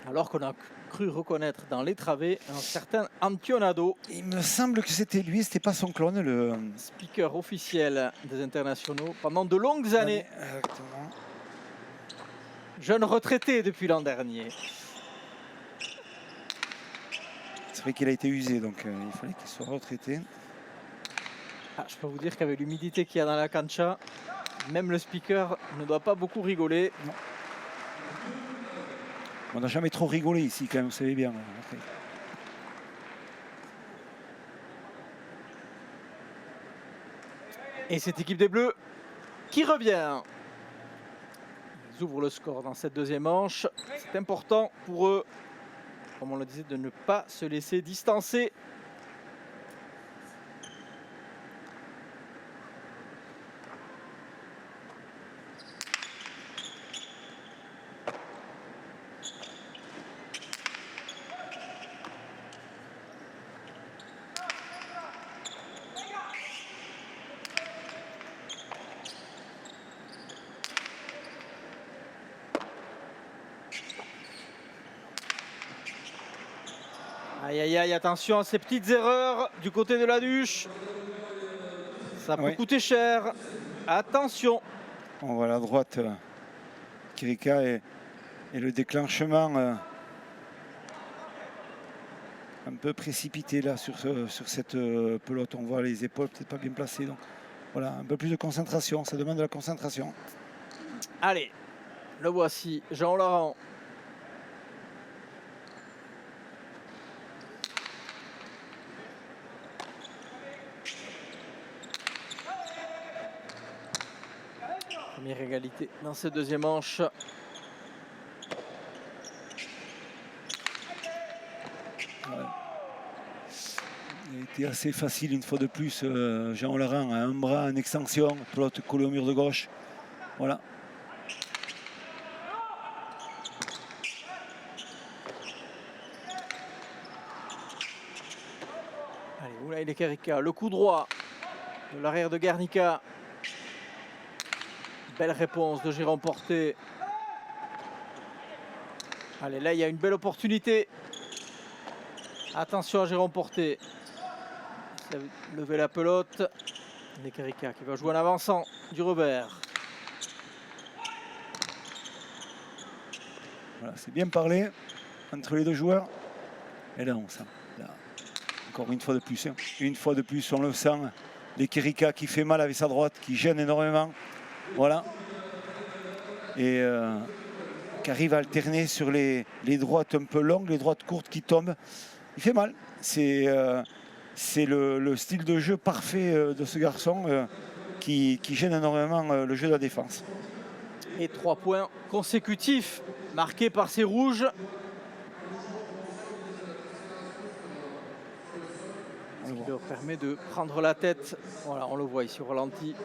Alors qu'on a cru reconnaître dans les travées un certain Antionado. Il me semble que c'était lui, c'était pas son clone, le speaker officiel des internationaux pendant de longues années. Exactement. Jeune retraité depuis l'an dernier. C'est vrai qu'il a été usé, donc il fallait qu'il soit retraité. Ah, je peux vous dire qu'avec l'humidité qu'il y a dans la cancha, même le speaker ne doit pas beaucoup rigoler. Non. On n'a jamais trop rigolé ici quand même, vous savez bien. Okay. Et cette équipe des Bleus qui revient. Ils ouvrent le score dans cette deuxième manche. C'est important pour eux, comme on le disait, de ne pas se laisser distancer. Aïe aïe aïe, attention à ces petites erreurs du côté de la Duche. Ça peut coûter cher. Attention. On voit la droite Quirica et le déclenchement un peu précipité là sur cette pelote. On voit les épaules peut-être pas bien placées. Donc voilà, un peu plus de concentration. Ça demande de la concentration. Allez, le voici, Jean Laurent. Première égalité dans cette deuxième manche. Il a été assez facile une fois de plus. Jean Laurent a un bras en extension, pelote collée au mur de gauche. Voilà. Allez, Oulaï Lekerika, le coup droit de l'arrière de Guernica. Belle réponse de Jérôme Porté. Allez, là, il y a une belle opportunité. Attention à Jérôme Porté. Il a levé la pelote. Lekerika qui va jouer en avançant du revers. Voilà, c'est bien parlé entre les deux joueurs. Et là, on sent. Là, encore une fois de plus. Hein. Une fois de plus, on le sent. Lekerika qui fait mal avec sa droite, qui gêne énormément. Voilà. Et qui arrive à alterner sur les droites un peu longues, les droites courtes qui tombent. Il fait mal. C'est le style de jeu parfait de ce garçon qui gêne énormément le jeu de la défense. Et 3 points consécutifs marqués par ces rouges. Ce qui leur permet de prendre la tête. Voilà, on le voit ici au ralenti.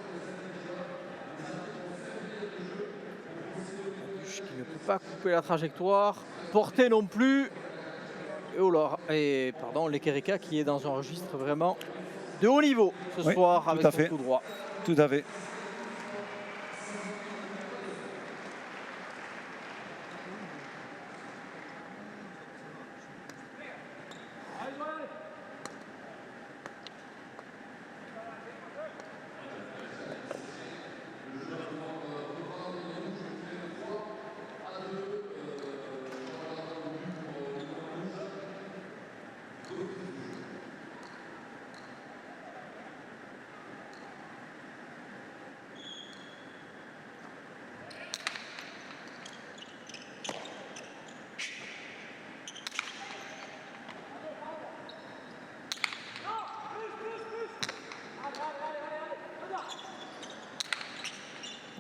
Qui ne peut pas couper la trajectoire. Porté non plus. Et pardon, Lekerika qui est dans un registre vraiment de haut niveau ce soir avec son coup droit. Tout à fait.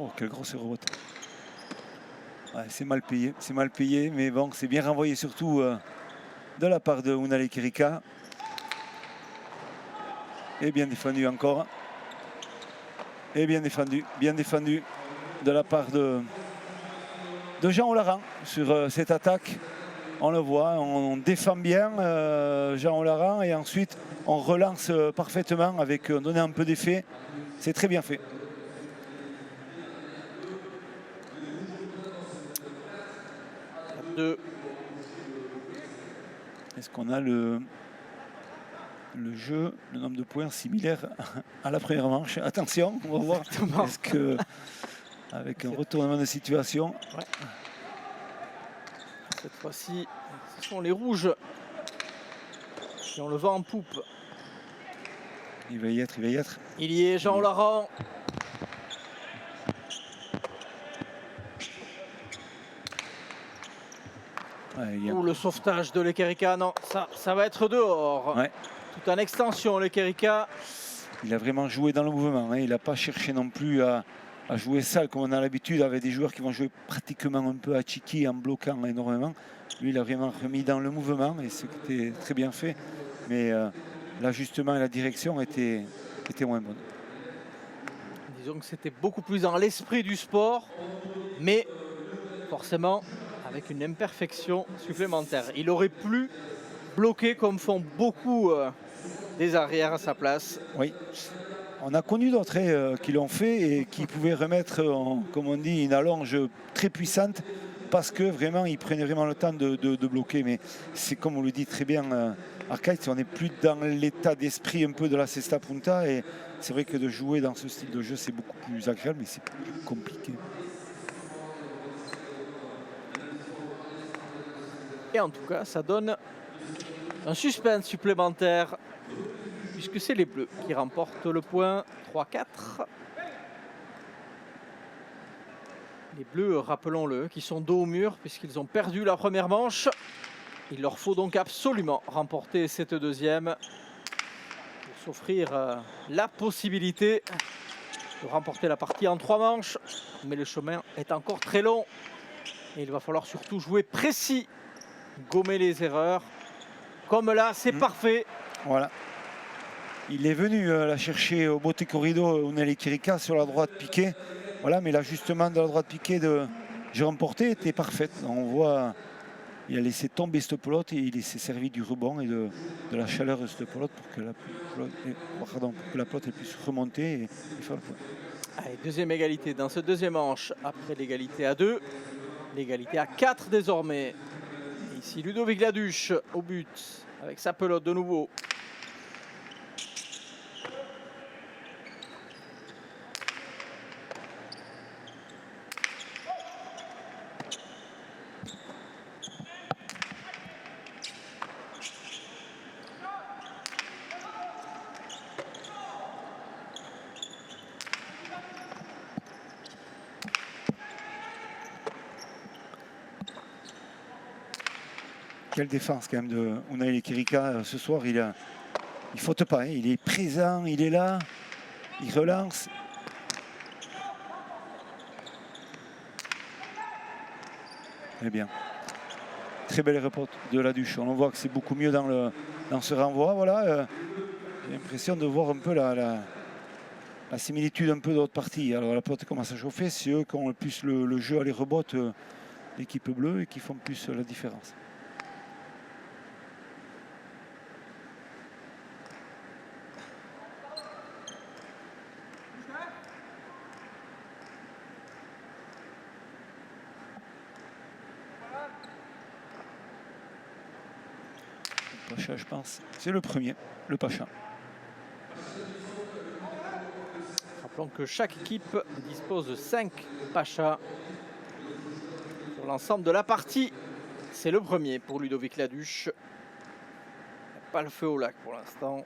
Oh, quelle grosse rebote. Ouais, c'est mal payé, mais bon, c'est bien renvoyé surtout de la part de Ouna Lekerika. Et bien défendu encore. Et bien défendu de la part de Jean Olaran sur cette attaque. On le voit, on défend bien Jean Olaran et ensuite on relance parfaitement avec donner un peu d'effet. C'est très bien fait. Est-ce qu'on a le jeu, le nombre de points similaire à la première manche? Attention, on va voir. Est-ce que avec un retournement de situation, cette fois-ci, ce sont les rouges qui ont le vent en poupe. Il va y être. Il y est, Jean Laurent. Ouais, Ou le sauvetage de l'Ekerika, non, ça va être dehors. Ouais. Tout en extension, l'Ekerika. Il a vraiment joué dans le mouvement. Hein. Il n'a pas cherché non plus à jouer sale comme on a l'habitude avec des joueurs qui vont jouer pratiquement un peu à Chiki en bloquant énormément. Lui, il a vraiment remis dans le mouvement et c'était très bien fait. Mais l'ajustement et la direction étaient moins bonnes. Disons que c'était beaucoup plus dans l'esprit du sport, mais forcément avec une imperfection supplémentaire. Il aurait pu bloquer comme font beaucoup des arrières à sa place. Oui, on a connu d'autres qui l'ont fait et qui pouvaient remettre, comme on dit, une allonge très puissante parce que vraiment, ils prenaient vraiment le temps de bloquer. Mais c'est comme on le dit très bien, Arcade, on n'est plus dans l'état d'esprit un peu de la Cesta Punta et c'est vrai que de jouer dans ce style de jeu, c'est beaucoup plus agréable, mais c'est plus compliqué. Et en tout cas, ça donne un suspense supplémentaire puisque c'est les Bleus qui remportent le point 3-4. Les Bleus, rappelons-le, qui sont dos au mur puisqu'ils ont perdu la première manche. Il leur faut donc absolument remporter cette deuxième pour s'offrir la possibilité de remporter la partie en 3 manches. Mais le chemin est encore très long et il va falloir surtout jouer précis, gommer les erreurs. Comme là, c'est parfait. Voilà. Il est venu la chercher au Botte Corrido, Unai Lekerika sur la droite piquée. Voilà, mais l'ajustement de la droite piquée de Jérôme Porté était parfait. On voit, il a laissé tomber cette pelote et il s'est servi du rebond et de la chaleur de cette pelote pour que la pelote puisse remonter et faire le point. Allez, deuxième égalité dans ce deuxième manche après l'égalité à 2. L'égalité à 4 désormais. Et ici Ludovic Laduche au but avec sa pelote de nouveau. Quelle défense quand même de Unai Lekerika ce soir. Il ne faute pas, hein. Il est présent, il est là, il relance. Très bien. Très belle report de Laduche. On voit que c'est beaucoup mieux dans ce renvoi. Voilà, j'ai l'impression de voir un peu la similitude un peu de l'autre partie. Alors la pelote commence à chauffer, c'est eux qui ont le plus le jeu à les rebottes, l'équipe bleue, et qui font plus la différence. Pacha, je pense. C'est le premier, le Pacha. Rappelons que chaque équipe dispose de 5 Pachas sur l'ensemble de la partie. C'est le premier pour Ludovic Laduche. Il n'y a pas le feu au lac pour l'instant.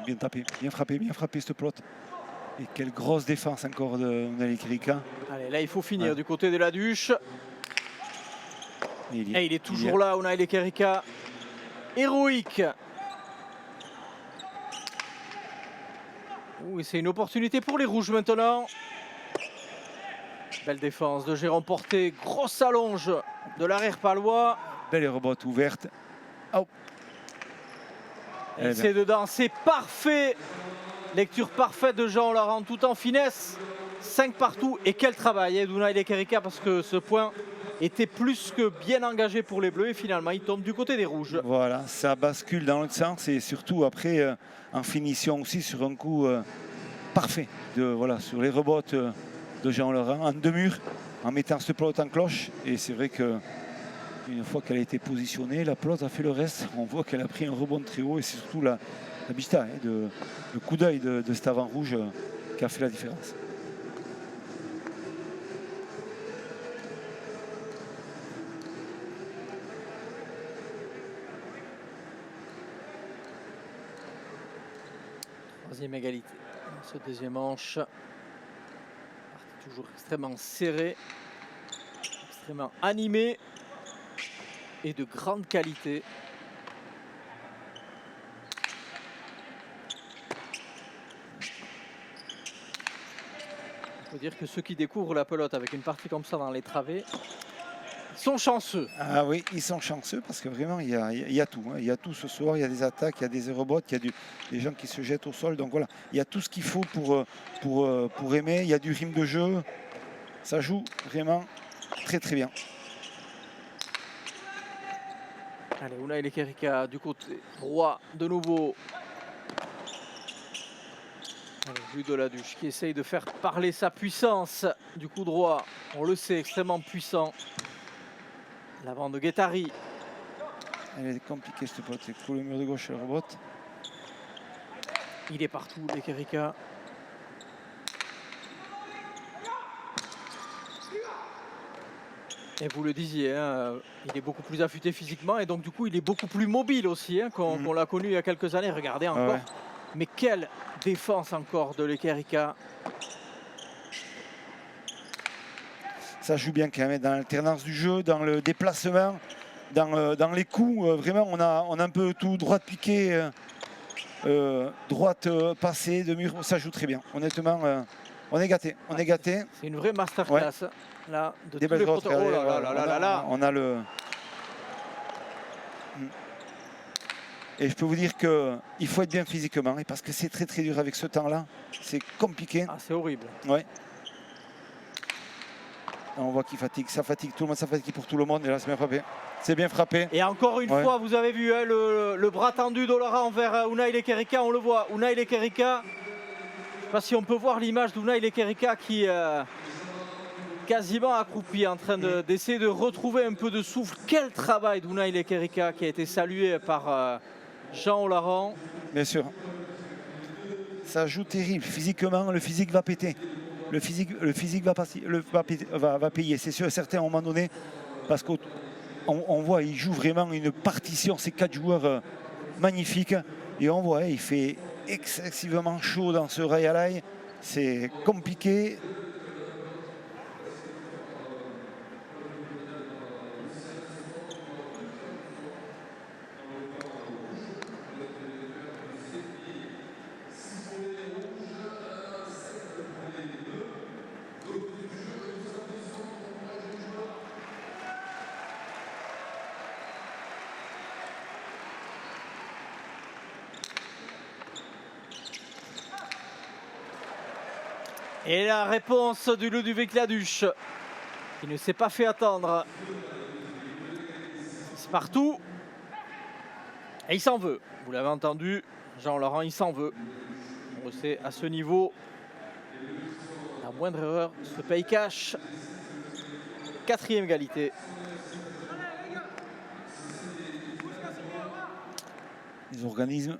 Bien tapé, bien frappé cette pelote. Et quelle grosse défense encore de Unai Lekerika. Allez, là il faut finir du côté de Laduche. Et il est toujours là, Unai Lekerika. Héroïque. Oui, c'est une opportunité pour les rouges maintenant. Belle défense de Jérôme Porté. Grosse allonge de l'arrière palois. Belle rebotte ouverte. Oh. Et c'est dedans, c'est parfait. Lecture parfaite de Jean Laurent, tout en finesse. 5 partout. Et quel travail d'Unai Lekerika, parce que ce point était plus que bien engagé pour les Bleus. Et finalement, il tombe du côté des rouges. Voilà, ça bascule dans l'autre sens. Et surtout après, en finition aussi sur un coup parfait. Sur les rebottes de Jean Laurent, en deux murs, en mettant cette pelote en cloche. Et c'est vrai que une fois qu'elle a été positionnée, la pelote a fait le reste. On voit qu'elle a pris un rebond très haut et c'est surtout la vista, le coup d'œil de cet avant rouge qui a fait la différence. 3e égalité. Dans ce deuxième manche, partie toujours extrêmement serrée, extrêmement animée et de grande qualité. Il faut dire que ceux qui découvrent la pelote avec une partie comme ça dans les travées sont chanceux. Ah oui, ils sont chanceux parce que vraiment, il y a tout. Hein. Il y a tout ce soir, il y a des attaques, il y a des rebots, il y a des gens qui se jettent au sol. Donc voilà, il y a tout ce qu'il faut pour aimer. Il y a du rythme de jeu. Ça joue vraiment très très bien. Allez, Unai Lekerika du côté droit de nouveau. Allez, Jules Deladuche qui essaye de faire parler sa puissance du coup droit. On le sait, extrêmement puissant. L'avant de Guettari. Elle est compliquée cette pote. C'est cool, le mur de gauche, le rebot. Il est partout, Lekerika. Et vous le disiez, hein, il est beaucoup plus affûté physiquement et donc du coup il est beaucoup plus mobile aussi hein, qu'on l'a connu il y a quelques années. Regardez encore. Ouais. Mais quelle défense encore de Lekerika. Ça joue bien quand même dans l'alternance du jeu, dans le déplacement, dans les coups. Vraiment, on a un peu tout. Droite piquée, droite passée, de mur. Ça joue très bien. Honnêtement, on est gâté. On est gâté. C'est une vraie masterclass. Ouais. Là, de des tous les belles droites. Oh là là là là là. On a le... Et je peux vous dire qu'il faut être bien physiquement, et parce que c'est très très dur avec ce temps-là. C'est compliqué. Ah, c'est horrible. Ouais. On voit qu'il fatigue, ça fatigue tout le monde, ça fatigue pour tout le monde. Et là, c'est bien frappé. C'est bien frappé. Et encore une fois, vous avez vu hein, le bras tendu d'Olara envers Unai Lekerika. On le voit, Unai Lekerika. Je ne sais pas si on peut voir l'image d'Unai Lekerika qui quasiment accroupi en train d'essayer de retrouver un peu de souffle. Quel travail d'Unai Lekerika qui a été salué par Jean Olaran. Bien sûr. Ça joue terrible. Physiquement, le physique va péter. Le physique va payer. C'est sûr et certain à un moment donné. Parce qu'on voit, il joue vraiment une partition. Ces 4 joueurs magnifiques. Et on voit, il fait excessivement chaud dans ce Rayalai. C'est compliqué. Et la réponse du Ludovic Laduche, qui ne s'est pas fait attendre. C'est partout. Et il s'en veut. Vous l'avez entendu, Jean-Laurent, il s'en veut. On le sait, à ce niveau, la moindre erreur se paye cash. 4e égalité. Les organismes,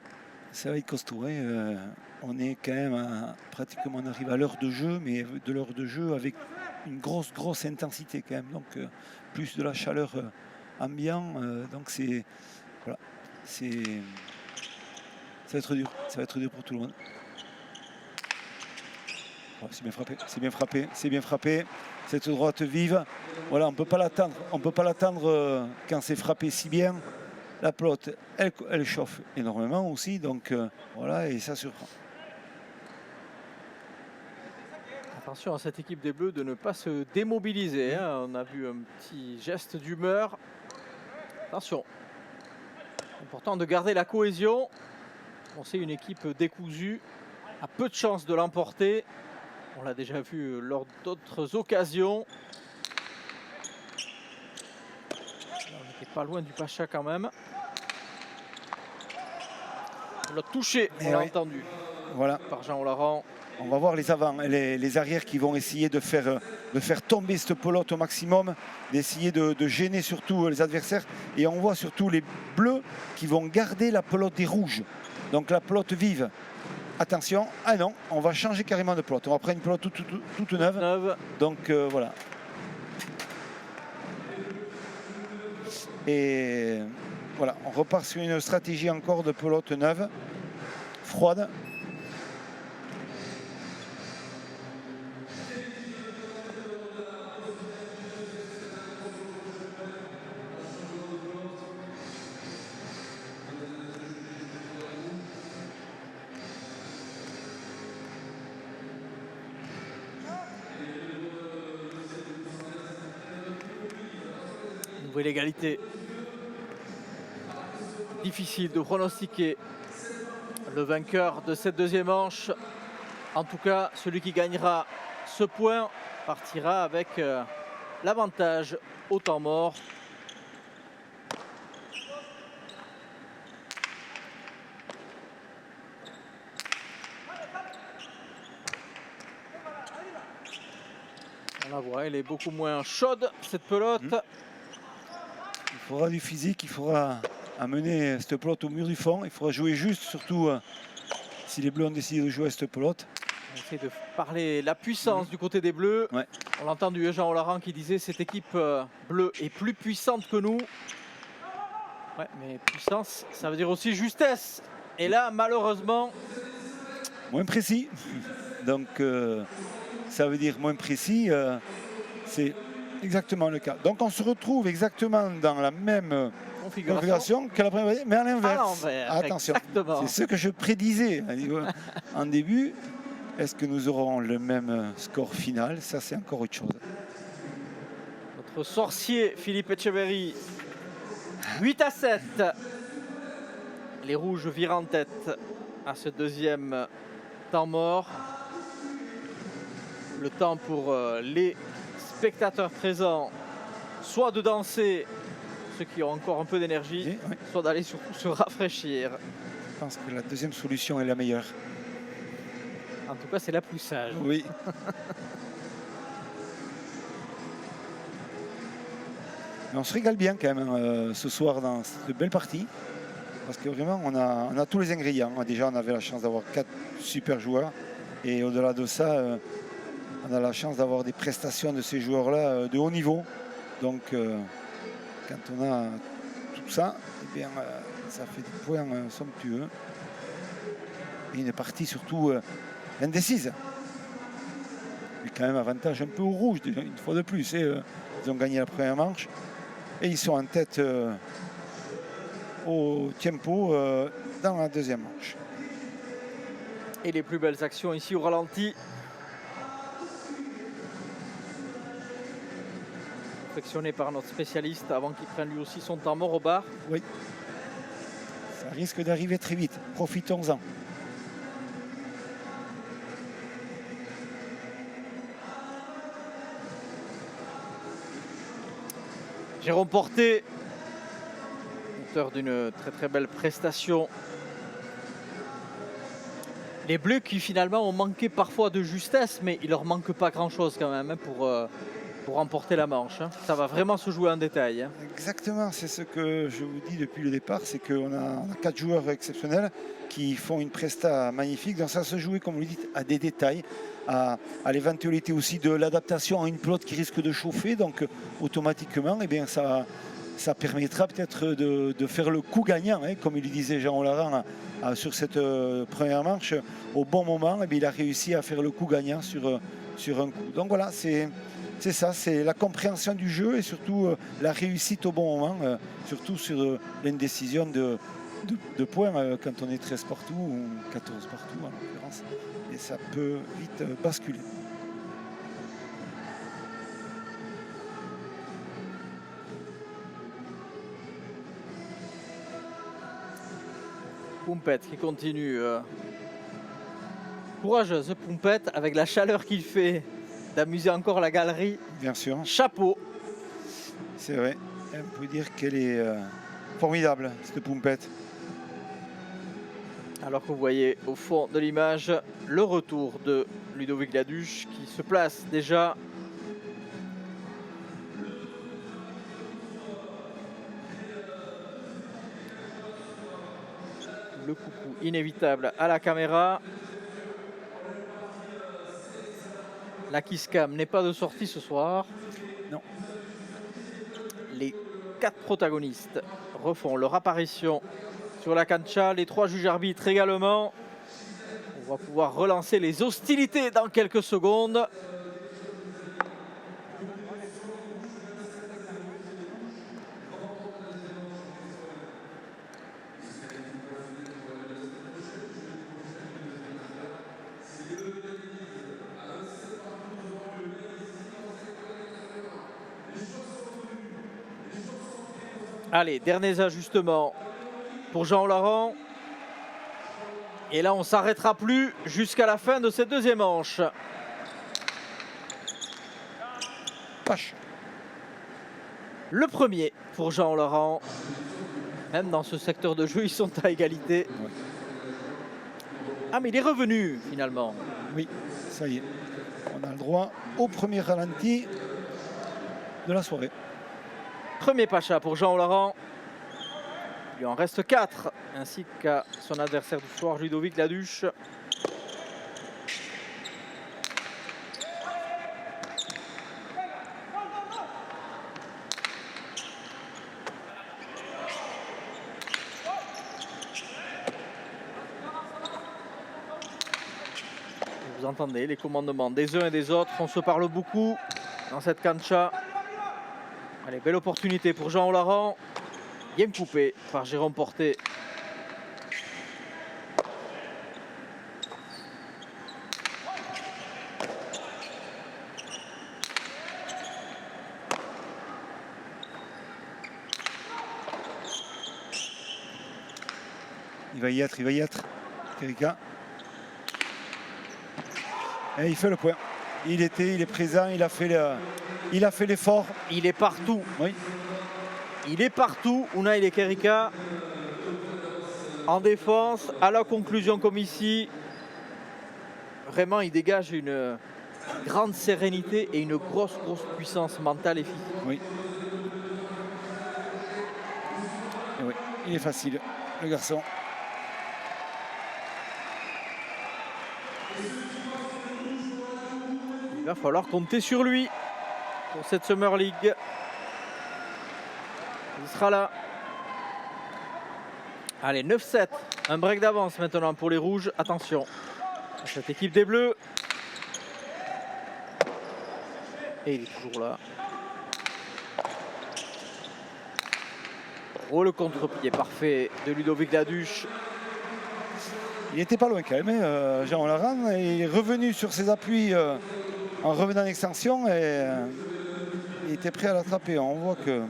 ça va être costaud. Hein. On est quand même pratiquement, on arrive à l'heure de jeu, mais de l'heure de jeu avec une grosse intensité quand même. Donc plus de la chaleur ambiant. Donc c'est voilà, ça va être dur. Ça va être dur pour tout le monde. Oh, c'est bien frappé, c'est bien frappé, c'est bien frappé. Cette droite vive. Voilà, on peut pas l'attendre. On peut pas l'attendre quand c'est frappé si bien. La pelote, elle chauffe énormément aussi. Donc voilà, et ça surprend. Attention à cette équipe des Bleus de ne pas se démobiliser. Hein. On a vu un petit geste d'humeur. Attention. Important de garder la cohésion. On sait une équipe décousue a peu de chances de l'emporter. On l'a déjà vu lors d'autres occasions. Là, on n'était pas loin du Pacha quand même. On l'a touché, on l'a entendu. Voilà. Par Jean Olaran. On va voir les avants, les arrières qui vont essayer de faire tomber cette pelote au maximum, d'essayer de gêner surtout les adversaires. Et on voit surtout les bleus qui vont garder la pelote des rouges. Donc la pelote vive. Attention, ah non, on va changer carrément de pelote. On va prendre une pelote toute neuve. Donc voilà. Et voilà, on repart sur une stratégie encore de pelote neuve, froide. trouver l'égalité. Difficile de pronostiquer le vainqueur de cette deuxième manche. En tout cas, celui qui gagnera ce point partira avec l'avantage au temps mort. On la voit, elle est beaucoup moins chaude, cette pelote. Il faudra du physique, il faudra amener cette pelote au mur du fond. Il faudra jouer juste, surtout si les Bleus ont décidé de jouer à cette pelote. On essaie de parler la puissance du côté des Bleus. Ouais. On l'a entendu Jean Olaran qui disait cette équipe bleue est plus puissante que nous. Ouais, mais puissance, ça veut dire aussi justesse. Et là, malheureusement, Moins précis. Donc, ça veut dire moins précis. C'est exactement le cas. Donc, on se retrouve exactement dans la même configuration que la première, mais à l'inverse. Attention, exactement. c'est ce que je prédisais en début. Est-ce que nous aurons le même score final? Ça, c'est encore autre chose. Notre sorcier Philippe Etcheverry, 8-7. Les Rouges virent en tête à ce deuxième temps mort. Le temps pour les spectateurs présents, soit de danser, ceux qui ont encore un peu d'énergie, Oui. soit d'aller surtout se rafraîchir. Je pense que la deuxième solution est la meilleure. En tout cas, c'est la plus sage. Oui. Mais on se régale bien quand même ce soir dans cette belle partie. Parce que vraiment, on a tous les ingrédients. Déjà, on avait la chance d'avoir 4 super joueurs. Et au-delà de ça, on a la chance d'avoir des prestations de ces joueurs-là de haut niveau. Donc, quand on a tout ça, eh bien, ça fait des points somptueux. Et une partie surtout indécise. Mais quand même avantage un peu au rouge, déjà, une fois de plus. Ils ont gagné la première manche. Et ils sont en tête au tempo dans la deuxième manche. Et les plus belles actions ici au ralenti. Perfectionné par notre spécialiste avant qu'il prenne lui aussi son temps mort au bar. Oui. Ça risque d'arriver très vite. Profitons-en. Jérôme Porté, auteur d'une très très belle prestation. Les Bleus qui finalement ont manqué parfois de justesse, mais il leur manque pas grand chose quand même pour remporter la manche. Ça va vraiment se jouer en détail. Exactement, c'est ce que je vous dis depuis le départ, c'est qu'on a 4 joueurs exceptionnels qui font une presta magnifique. Donc ça se jouer, comme vous le dites, à des détails, à l'éventualité aussi de l'adaptation à une pelote qui risque de chauffer. Donc automatiquement, eh bien, ça permettra peut-être de faire le coup gagnant, comme il disait Jean Olaran sur cette première manche. Au bon moment, eh bien, il a réussi à faire le coup gagnant sur un coup. Donc voilà, c'est ça, c'est la compréhension du jeu et surtout la réussite au bon moment, surtout sur l'indécision de points quand on est 13 partout ou 14 partout en l'occurrence. Et ça peut vite basculer. Pompette qui continue. Courageuse Pompette avec la chaleur qu'il fait d'amuser encore la galerie. Bien sûr. Chapeau. C'est vrai. On peut dire qu'elle est formidable, cette Pompette. Alors que vous voyez au fond de l'image le retour de Ludovic Laduche qui se place déjà. Le coucou inévitable à la caméra. La Kiss Cam n'est pas de sortie ce soir. Non. Les 4 protagonistes refont leur apparition sur la cancha. Les 3 juges arbitres également. On va pouvoir relancer les hostilités dans quelques secondes. Allez, derniers ajustements pour Jean Laurent. Et là, on ne s'arrêtera plus jusqu'à la fin de cette deuxième manche. Pache. Le premier pour Jean Laurent. Même dans ce secteur de jeu, ils sont à égalité. Ouais. Ah, mais il est revenu finalement. Oui, ça y est. On a le droit au premier ralenti de la soirée. Premier pacha pour Jean Laurent. Il en reste 4, ainsi qu'à son adversaire du soir, Ludovic Laduche. Vous entendez les commandements des uns et des autres. On se parle beaucoup dans cette cancha. Allez, belle opportunité pour Jean Laurent. Bien coupé par Jérôme Porté. Il va y être. Kerika. Et il fait le point. Il est présent, il a fait l'effort. Il est partout. Oui. Il est partout, Unai Lekerika. En défense, à la conclusion comme ici. Vraiment, il dégage une grande sérénité et une grosse puissance mentale et physique. Oui. Et oui, il est facile, le garçon. Il va falloir compter sur lui pour cette Summer League. Il sera là. Allez, 9-7. Un break d'avance maintenant pour les Rouges. Attention à cette équipe des Bleus. Et il est toujours là. Oh, le contre-pied parfait de Ludovic Laduche. Il était pas loin quand même, hein, Jean Laurent. Il est revenu sur ses appuis en revenant en extension et il était prêt à l'attraper. On voit que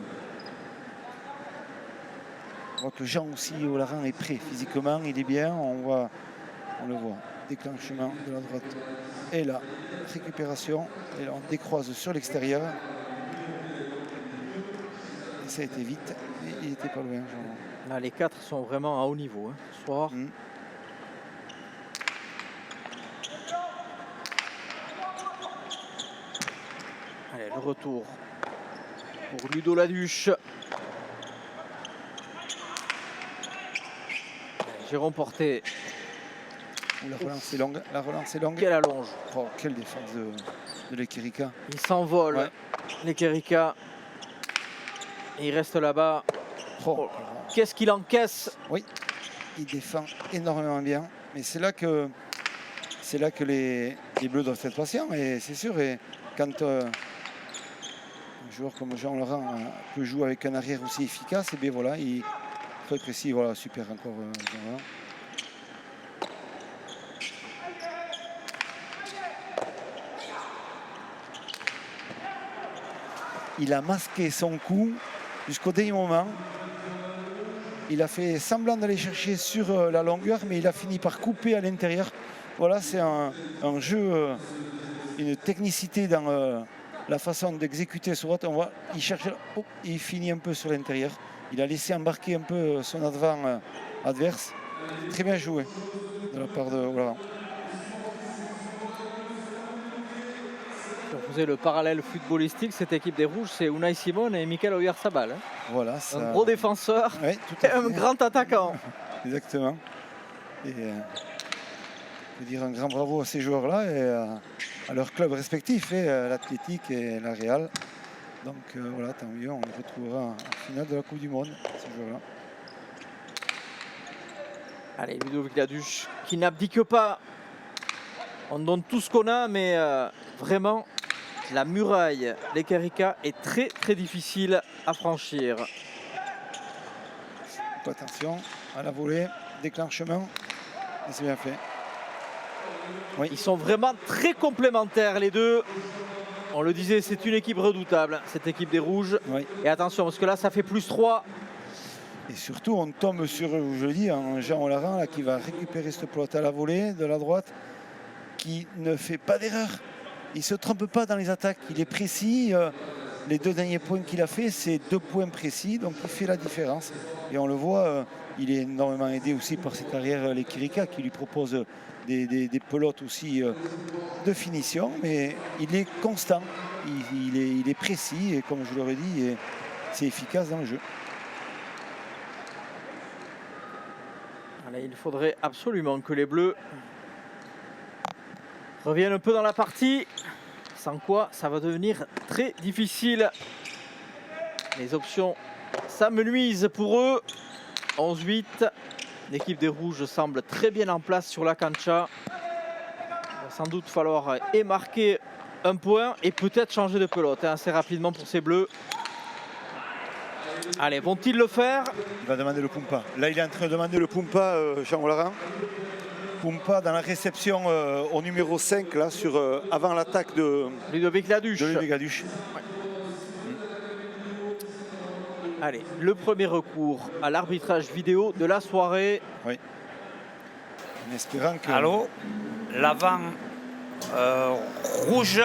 Jean aussi, Laurent est prêt physiquement, il est bien, on le voit. Déclenchement de la droite. Et là, récupération. Et là, on décroise sur l'extérieur. Et ça a été vite. Et il était pas loin, Jean. Là, les 4 sont vraiment à haut niveau hein, ce soir. Allez, le retour pour Ludo Laduche. Jérôme Porté. La relance est longue. Quelle allonge. Oh, quelle défense de Lekerika. Il s'envole, Ouais. Lekerika. Et il reste là-bas. Oh. Qu'est-ce qu'il encaisse? Oui, il défend énormément bien. Mais c'est là que les Bleus doivent être patients. Et c'est sûr, et quand un joueur comme Jean Laurent peut jouer avec un arrière aussi efficace, et bien voilà, il faut être précis. Voilà, super encore Jean Laurent. Il a masqué son coup jusqu'au dernier moment. Il a fait semblant d'aller chercher sur la longueur, mais il a fini par couper à l'intérieur. Voilà, c'est un jeu, une technicité dans la façon d'exécuter sur droite. On voit, il cherche, il finit un peu sur l'intérieur. Il a laissé embarquer un peu son advent adverse. Très bien joué de la part de Laurent. On faisait le parallèle footballistique, cette équipe des Rouges, c'est Unai Simon et Mikel Oyarzabal. Hein. Voilà, ça... Un gros défenseur ouais, tout et à un fait. grand attaquant. Exactement. Et je veux dire un grand bravo à ces joueurs-là et à leurs clubs respectifs, l'Athletic et la Real. Donc voilà, tant mieux, on les retrouvera en finale de la Coupe du Monde, ces joueurs-là. Allez, Ludovic Laduche qui n'abdique pas. On donne tout ce qu'on a, mais vraiment, la muraille Lekerika est très difficile à franchir. Attention à la volée, déclenchement, et c'est bien fait. Oui. Ils sont vraiment très complémentaires les deux. On le disait, c'est une équipe redoutable, cette équipe des Rouges. Oui. Et attention, parce que là, ça fait +3. Et surtout, on tombe sur, je le dis, un Jean Olaran là, qui va récupérer cette pelote à la volée de la droite, qui ne fait pas d'erreur. Il ne se trompe pas dans les attaques. Il est précis. Les 2 derniers points qu'il a fait, c'est 2 points précis. Donc, il fait la différence. Et on le voit, il est énormément aidé aussi par ses carrières, les Quirica, qui lui proposent des pelotes aussi de finition. Mais il est constant. Il est précis. Et comme je l'aurais dit, c'est efficace dans le jeu. Allez, il faudrait absolument que les Bleus reviennent un peu dans la partie, sans quoi ça va devenir très difficile. Les options s'amenuisent pour eux. 11-8. L'équipe des Rouges semble très bien en place sur la cancha. Il va sans doute falloir marquer un point et peut-être changer de pelote assez rapidement pour ces Bleus. Allez, vont-ils le faire? Il va demander le Pumpa. Là, il est en train de demander le Pumpa, Jean Olaran. Pumpa dans la réception au numéro 5, là, avant l'attaque de Ludovic Laduche. Ouais. Allez, le premier recours à l'arbitrage vidéo de la soirée. Oui. En espérant que... Allô, l'avant rouge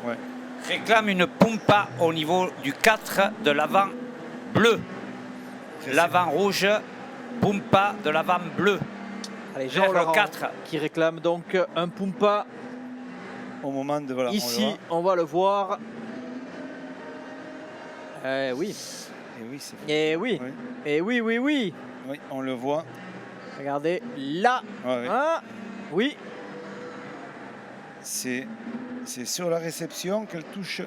Ouais. réclame une pumpa au niveau du 4 de l'avant bleu. L'avant rouge, pumpa de l'avant bleu. Allez, Vers Jean le Laurent 4. qui réclame donc un pumpa. Au moment de... Voilà, Ici, on va le voir. Oui. Et oui, c'est... Et oui. Oui. Et oui, oui, oui. Oui, on le voit. Regardez, là. Ouais, ouais. Hein, oui. C'est sur la réception qu'elle touche.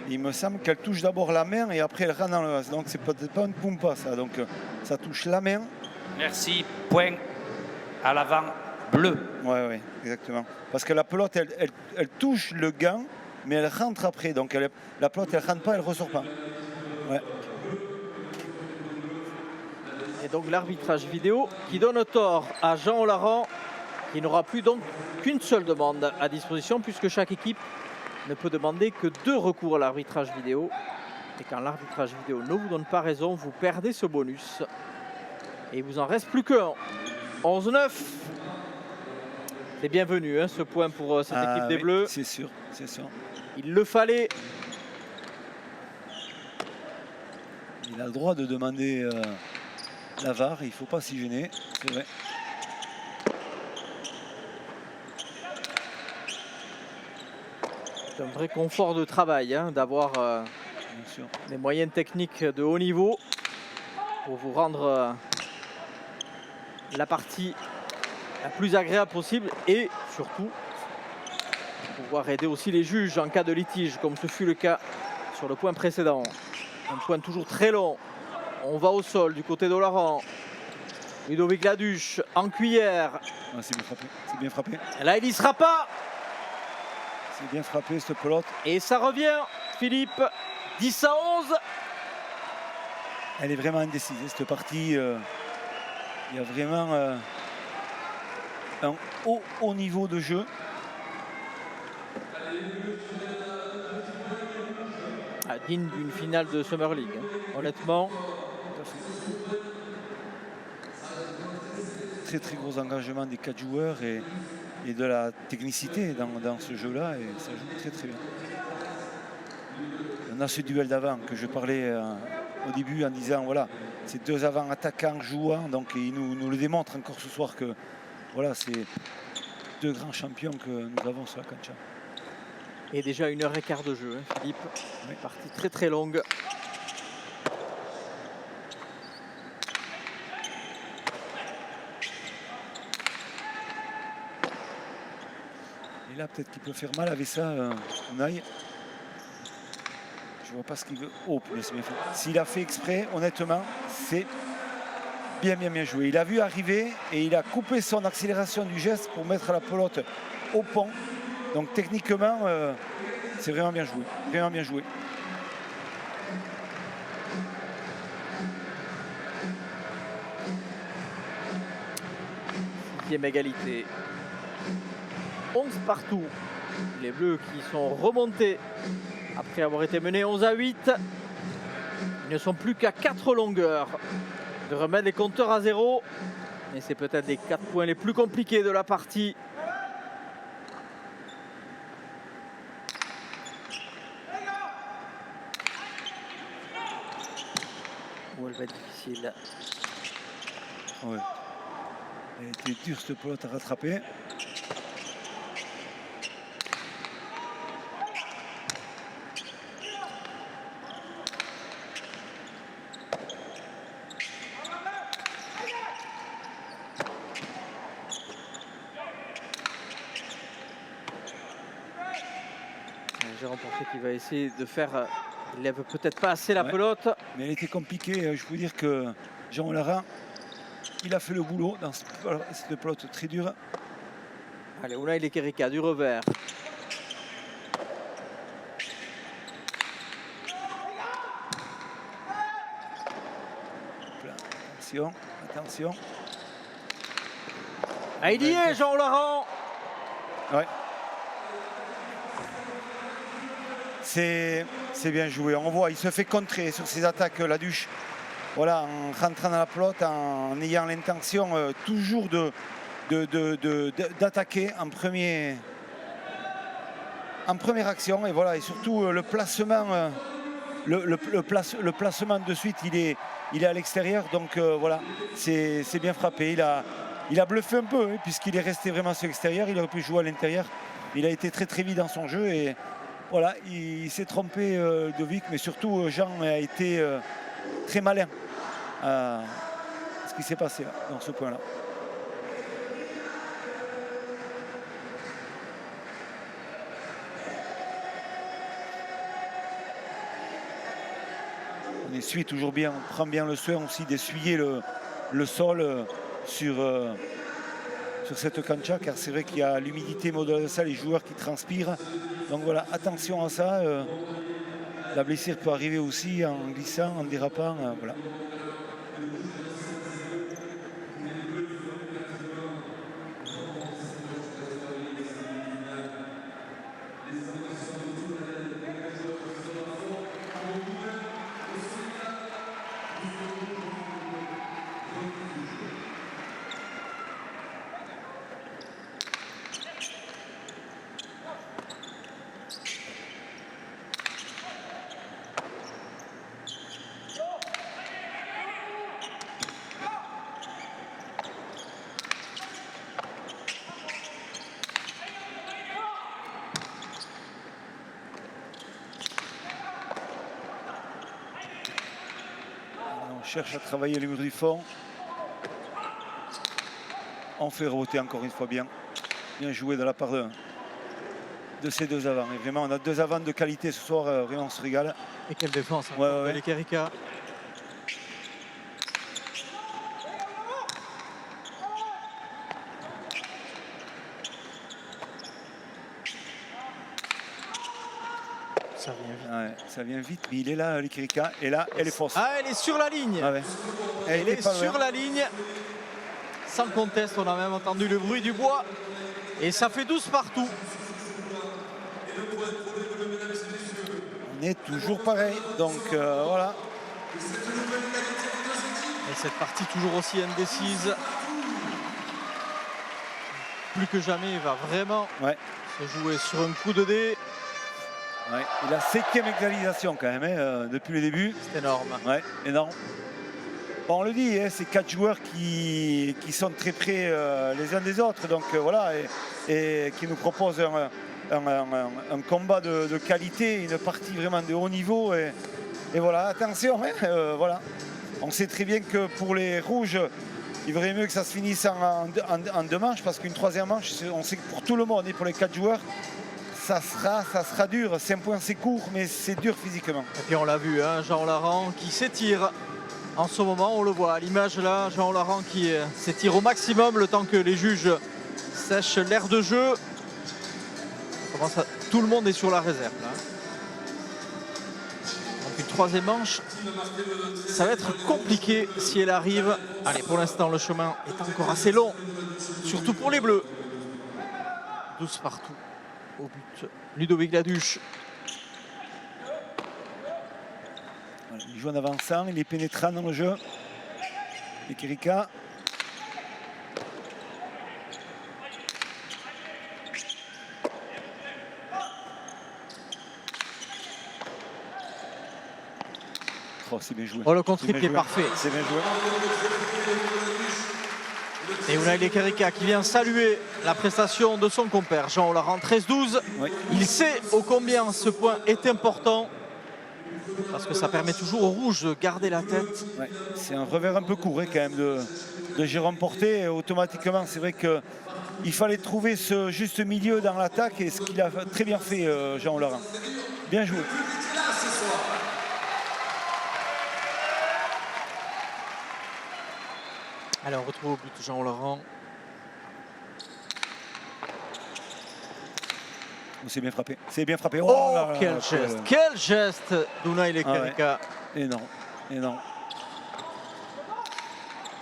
Il me semble qu'elle touche d'abord la main et après elle rentre dans le vase. Donc c'est peut-être pas une pumpa ça. Donc ça touche la main. Merci, point à l'avant bleu. Ouais, exactement. Parce que la pelote, elle touche le gant, mais elle rentre après. Donc la pelote, elle rentre pas, elle ressort pas. Ouais. Et donc l'arbitrage vidéo qui donne tort à Jean Olaran, qui n'aura plus donc qu'une seule demande à disposition puisque chaque équipe ne peut demander que 2 recours à l'arbitrage vidéo. Et quand l'arbitrage vidéo ne vous donne pas raison, vous perdez ce bonus. Et il vous en reste plus qu'un. 11-9. C'est bienvenu ce point pour cette équipe des Bleus. C'est sûr, c'est sûr. Il le fallait. Il a le droit de demander la VAR, il ne faut pas s'y gêner, c'est vrai. C'est un vrai confort de travail d'avoir des moyens techniques de haut niveau pour vous rendre la partie la plus agréable possible et surtout pouvoir aider aussi les juges en cas de litige comme ce fut le cas sur le point précédent. Un point toujours très long. On va au sol du côté d'Olaran. Ludovic Laduche en cuillère. Ah, c'est bien frappé, c'est bien frappé. Là il y sera pas. C'est bien frappé cette pelote. Et ça revient, Philippe, 10-11. Elle est vraiment indécise, cette partie. Il y a vraiment un haut niveau de jeu. Digne d'une finale de Summer League, honnêtement. Très très gros engagement des 4 joueurs et de la technicité dans ce jeu-là, et ça joue très très bien. On a ce duel d'avant que je parlais au début en disant voilà, ces 2 avants attaquants jouants, donc ils nous le démontrent encore ce soir que voilà, c'est 2 grands champions que nous avons sur la cancha. Et déjà 1h15 de jeu, Philippe. Oui. Partie très très longue. Et là, peut-être qu'il peut faire mal avec ça, Unai. Je vois pas ce qu'il veut. Oh, c'est bien fait. S'il a fait exprès, honnêtement, c'est bien joué. Il a vu arriver et il a coupé son accélération du geste pour mettre la pelote au pont. Donc techniquement, c'est vraiment bien joué. Vraiment bien joué. Sixième égalité. 11 partout. Les Bleus qui sont remontés après avoir été menés 11-8. ne sont plus qu'à 4 longueurs de remettre les compteurs à 0. Et c'est peut-être les 4 points les plus compliqués de la partie. Où elle va être difficile. Ouais. Elle était dure cette pelote à rattraper. Jérôme Porcher qui va essayer de faire. Il lève peut-être pas assez la pelote. Mais elle était compliquée. Je peux dire que Jean Laurent, il a fait le boulot dans cette pelote très dure. Allez, Unai Lekerika du revers. Attention, attention. Ah, il y est, Jean Laurent. Ouais. C'est bien joué. On voit, il se fait contrer sur ses attaques, la Duche. Voilà, en rentrant dans la pelote, en ayant l'intention toujours d'attaquer en première action. Et voilà, et surtout le placement, le placement de suite, il est à l'extérieur. Donc voilà, c'est bien frappé. Il a bluffé un peu, hein, puisqu'il est resté vraiment sur l'extérieur. Il aurait pu jouer à l'intérieur. Il a été très très vite dans son jeu. Et voilà, il s'est trompé, Dovic, mais surtout Jean a été très malin à ce qui s'est passé là, dans ce point-là. On essuie toujours bien, on prend bien le soin aussi d'essuyer le sol sur cette cancha, car c'est vrai qu'il y a l'humidité modérée de ça, les joueurs qui transpirent. Donc voilà, attention à ça. La blessure peut arriver aussi en glissant, en dérapant. Voilà. Cherche à travailler le mur du fond. On fait reboter encore une fois bien. Bien joué de la part de ces deux avants. Et vraiment, on a deux avants de qualité ce soir. Vraiment, on se régale. Et quelle défense, hein, ouais. Lekerika. Ça vient vite. Ouais, ça vient vite, mais il est là, Lekerika. Et là, elle est fausse. Ah, elle est sur la ligne. Ah ouais. Elle est sur la ligne. Sans conteste, on a même entendu le bruit du bois. Et ça fait 12 partout. On est toujours pareil. Donc voilà. Et cette partie toujours aussi indécise. Plus que jamais, il va vraiment se jouer sur un coup de dé. Ouais. Et la 7e égalisation quand même, hein, depuis le début. C'est énorme. Ouais, énorme. Bon, on le dit, hein, c'est 4 joueurs qui sont très près les uns des autres. Donc voilà, et qui nous proposent un combat de qualité, une partie vraiment de haut niveau. Et voilà, attention, hein, voilà. On sait très bien que pour les rouges, il vaudrait mieux que ça se finisse en 2 manches, parce qu'une 3e manche, on sait que pour tout le monde et pour les 4 joueurs, ça sera dur. 5 points, c'est court, mais c'est dur physiquement. Et puis on l'a vu, hein, Jean Laurent qui s'étire. En ce moment, on le voit à l'image là, Jean Laurent qui s'étire au maximum le temps que les juges sèchent l'air de jeu. Tout le monde est sur la réserve là. Donc une 3e manche, ça va être compliqué si elle arrive. Allez, pour l'instant, le chemin est encore assez long, surtout pour les Bleus. 12 partout au but. Ludovic Laduche. Voilà, il joue en avançant, il est pénétrant dans le jeu. Lekerika. Oh, c'est bien joué. Oh, le contre-triple est parfait. C'est bien joué. Et Unai Lekerika qui vient saluer la prestation de son compère Jean Olaran, 13-12. Oui. Il sait ô combien ce point est important parce que ça permet toujours aux rouges de garder la tête. Ouais. C'est un revers un peu court quand même de Jérôme Porté. Et automatiquement, c'est vrai qu'il fallait trouver ce juste milieu dans l'attaque et ce qu'il a très bien fait, Jean Olaran. Bien joué. Alors on retrouve au but Jean Olaran. C'est bien frappé. C'est bien frappé. Oh, là là, quel geste. Quel geste d'Unai Lekerika. Énorme. Énorme.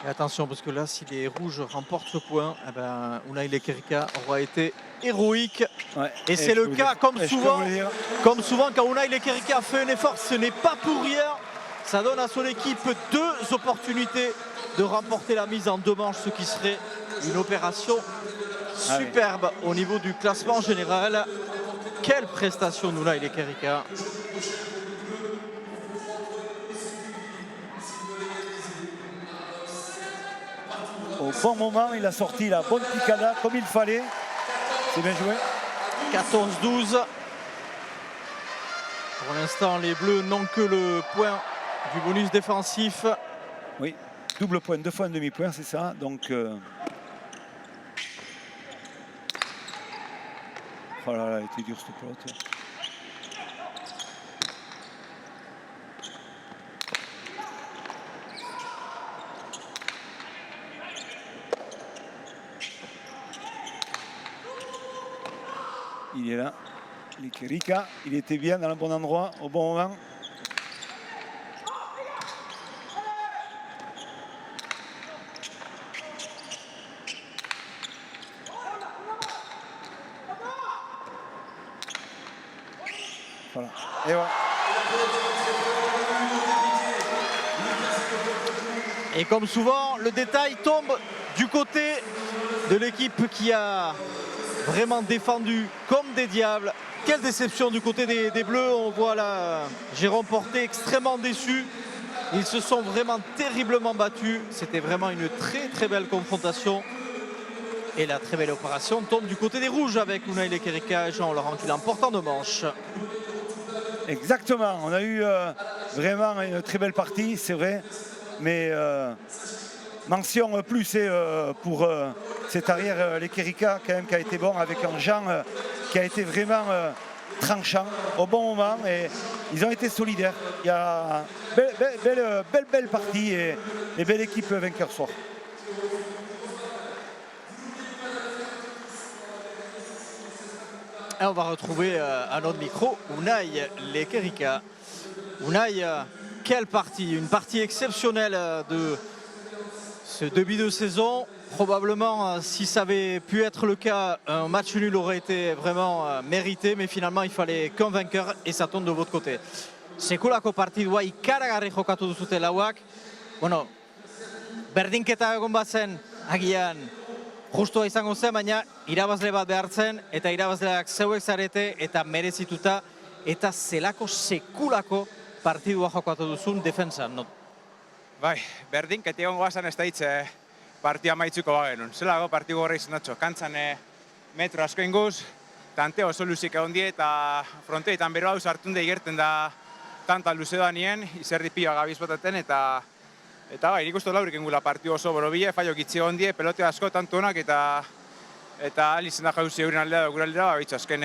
Et attention, parce que là, si les rouges remportent ce point, eh ben, Unai Lekerika aura été héroïque. Ouais. Et c'est le cas, comme souvent, quand Unai Lekerika fait un effort, ce n'est pas pour rien. Ça donne à son équipe 2 opportunités de remporter la mise en 2 manches, ce qui serait une opération superbe au niveau du classement général. Quelle prestation d'Unai Lekerika. Au bon moment, il a sorti la bonne picada comme il fallait. C'est bien joué. 14-12. Pour l'instant, les Bleus n'ont que le point du bonus défensif. Oui, double point, 2 fois un demi-point, c'est ça. Donc, oh là là, il était dur cette pelote. Il est là, Lekerika, il était bien dans le bon endroit, au bon moment. Voilà, et voilà. Et comme souvent, le détail tombe du côté de l'équipe qui a vraiment défendu comme des diables. Quelle déception du côté des Bleus. On voit là Jérôme Porté extrêmement déçu. Ils se sont vraiment terriblement battus. C'était vraiment une très belle confrontation. Et la très belle opération tombe du côté des rouges avec Unai Lekerika et Jean Olaran qui l'emportent en 2 manches. Exactement, on a eu vraiment une très belle partie, c'est vrai. Mais mention plus pour cet arrière Lekerika quand même qui a été bon avec un Jean qui a été vraiment tranchant au bon moment et ils ont été solidaires. Il y a belle partie et belle équipe vainqueur soir. Et on va retrouver à notre micro Unai Lekerika. Unai, quelle partie, une partie exceptionnelle de ce début de saison. Probablement, si ça avait pu être le cas, un match nul aurait été vraiment mérité, mais finalement il fallait qu'un vainqueur et ça tombe de votre côté. Sekulako partidua ikaragarri jokatu duzute lauak. Bueno, berdinketa egon bazen agian justua izango zen, baina irabazle bat behartzen eta irabazleak zeuek zarete eta merezituta eta zelako sekulako partidua jokatu duzun defensan. No? Bai, berdinketa egon guazan ez da hitze partia maitzuko bagenun. Zelago partidu horre izan datxo, kantzan metro asko inguz, tante oso luzik egon die eta fronteetan bero hau sartunde igerten da tanta luze da nien, izerdi pioa gabiz botaten eta bai, nik uste laurik ingula partidu oso borobile, faiok itzi egon die, pelote asko tantu honak eta alizen da jauzia euren aldea da guraldera, bitz azken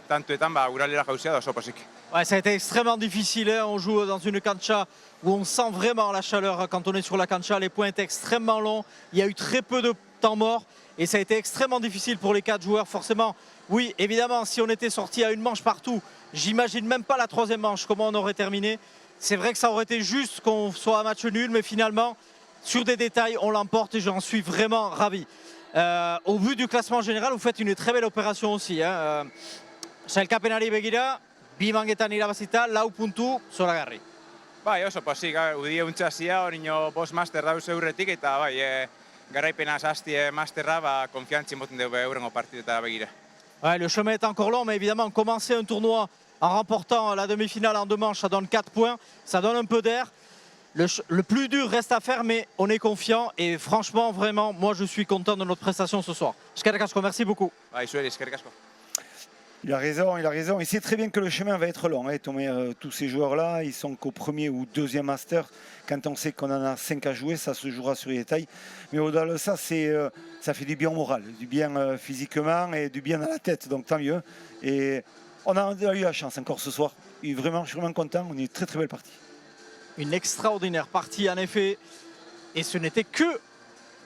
tantuetan guraldera jauzia da oso posik. Ouais, ça a été extrêmement difficile, hein. On joue dans une cancha où on sent vraiment la chaleur quand on est sur la cancha. Les points étaient extrêmement longs, il y a eu très peu de temps mort et ça a été extrêmement difficile pour les 4 joueurs. Forcément, oui, évidemment, si on était sorti à une manche partout, j'imagine même pas la 3e manche, comment on aurait terminé. C'est vrai que ça aurait été juste qu'on soit à match nul, mais finalement, sur des détails, on l'emporte et j'en suis vraiment ravi. Au vu du classement général, vous faites une très belle opération aussi. Sailkapenari begira, 2 mangetan irabazita, 4 puntu zoragarri. Bai, oso pozik, udie untxazia, orino bost master dauz eurretik, eta bai, garaipena sastie masterra, konfiantzi moten dugu eurengo partideta begira. Ouais, le chemin est encore long, mais évidemment, commencer un tournoi en remportant la demi-finale en 2 manches, ça donne 4 points, ça donne un peu d'air. Le plus dur reste à faire, mais on est confiant. Et franchement, vraiment, moi, je suis content de notre prestation ce soir. Eskerrik asko, merci beaucoup. Bai, zueri, eskerrik asko. Il a raison, il a raison. Il sait très bien que le chemin va être long. Hein, Thomas, tous ces joueurs-là, ils sont qu'au premier ou deuxième master. Quand on sait qu'on en a 5 à jouer, ça se jouera sur les détails. Mais au-delà de ça, ça fait du bien au moral, du bien physiquement et du bien à la tête. Donc tant mieux. Et on a eu la chance encore ce soir. Et vraiment, je suis vraiment content. On est une très très belle partie. Une extraordinaire partie, en effet. Et ce n'était que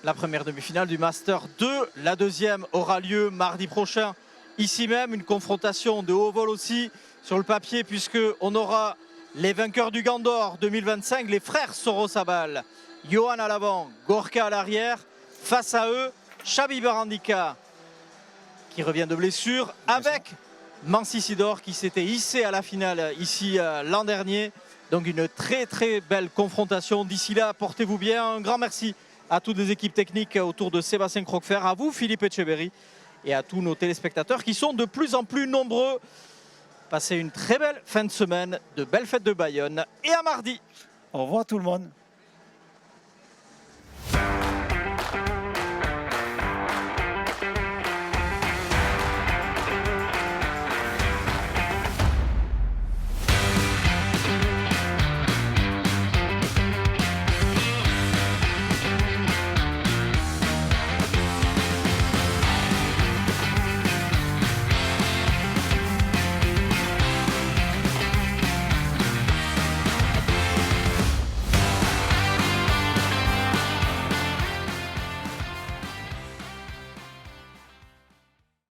la première demi-finale du Master 2. La deuxième aura lieu mardi prochain. Ici même, une confrontation de haut vol aussi sur le papier, puisqu'on aura les vainqueurs du Gandor 2025, les frères Sorosabal. Johan à l'avant, Gorka à l'arrière. Face à eux, Xavi Barandika, qui revient de blessure, avec Mansi Sidor, qui s'était hissé à la finale ici l'an dernier. Donc une très très belle confrontation. D'ici là, portez-vous bien. Un grand merci à toutes les équipes techniques autour de Sébastien Croquefer, à vous Philippe Etcheverry et à tous nos téléspectateurs qui sont de plus en plus nombreux. Passez une très belle fin de semaine, de belles fêtes de Bayonne et à mardi. Au revoir tout le monde.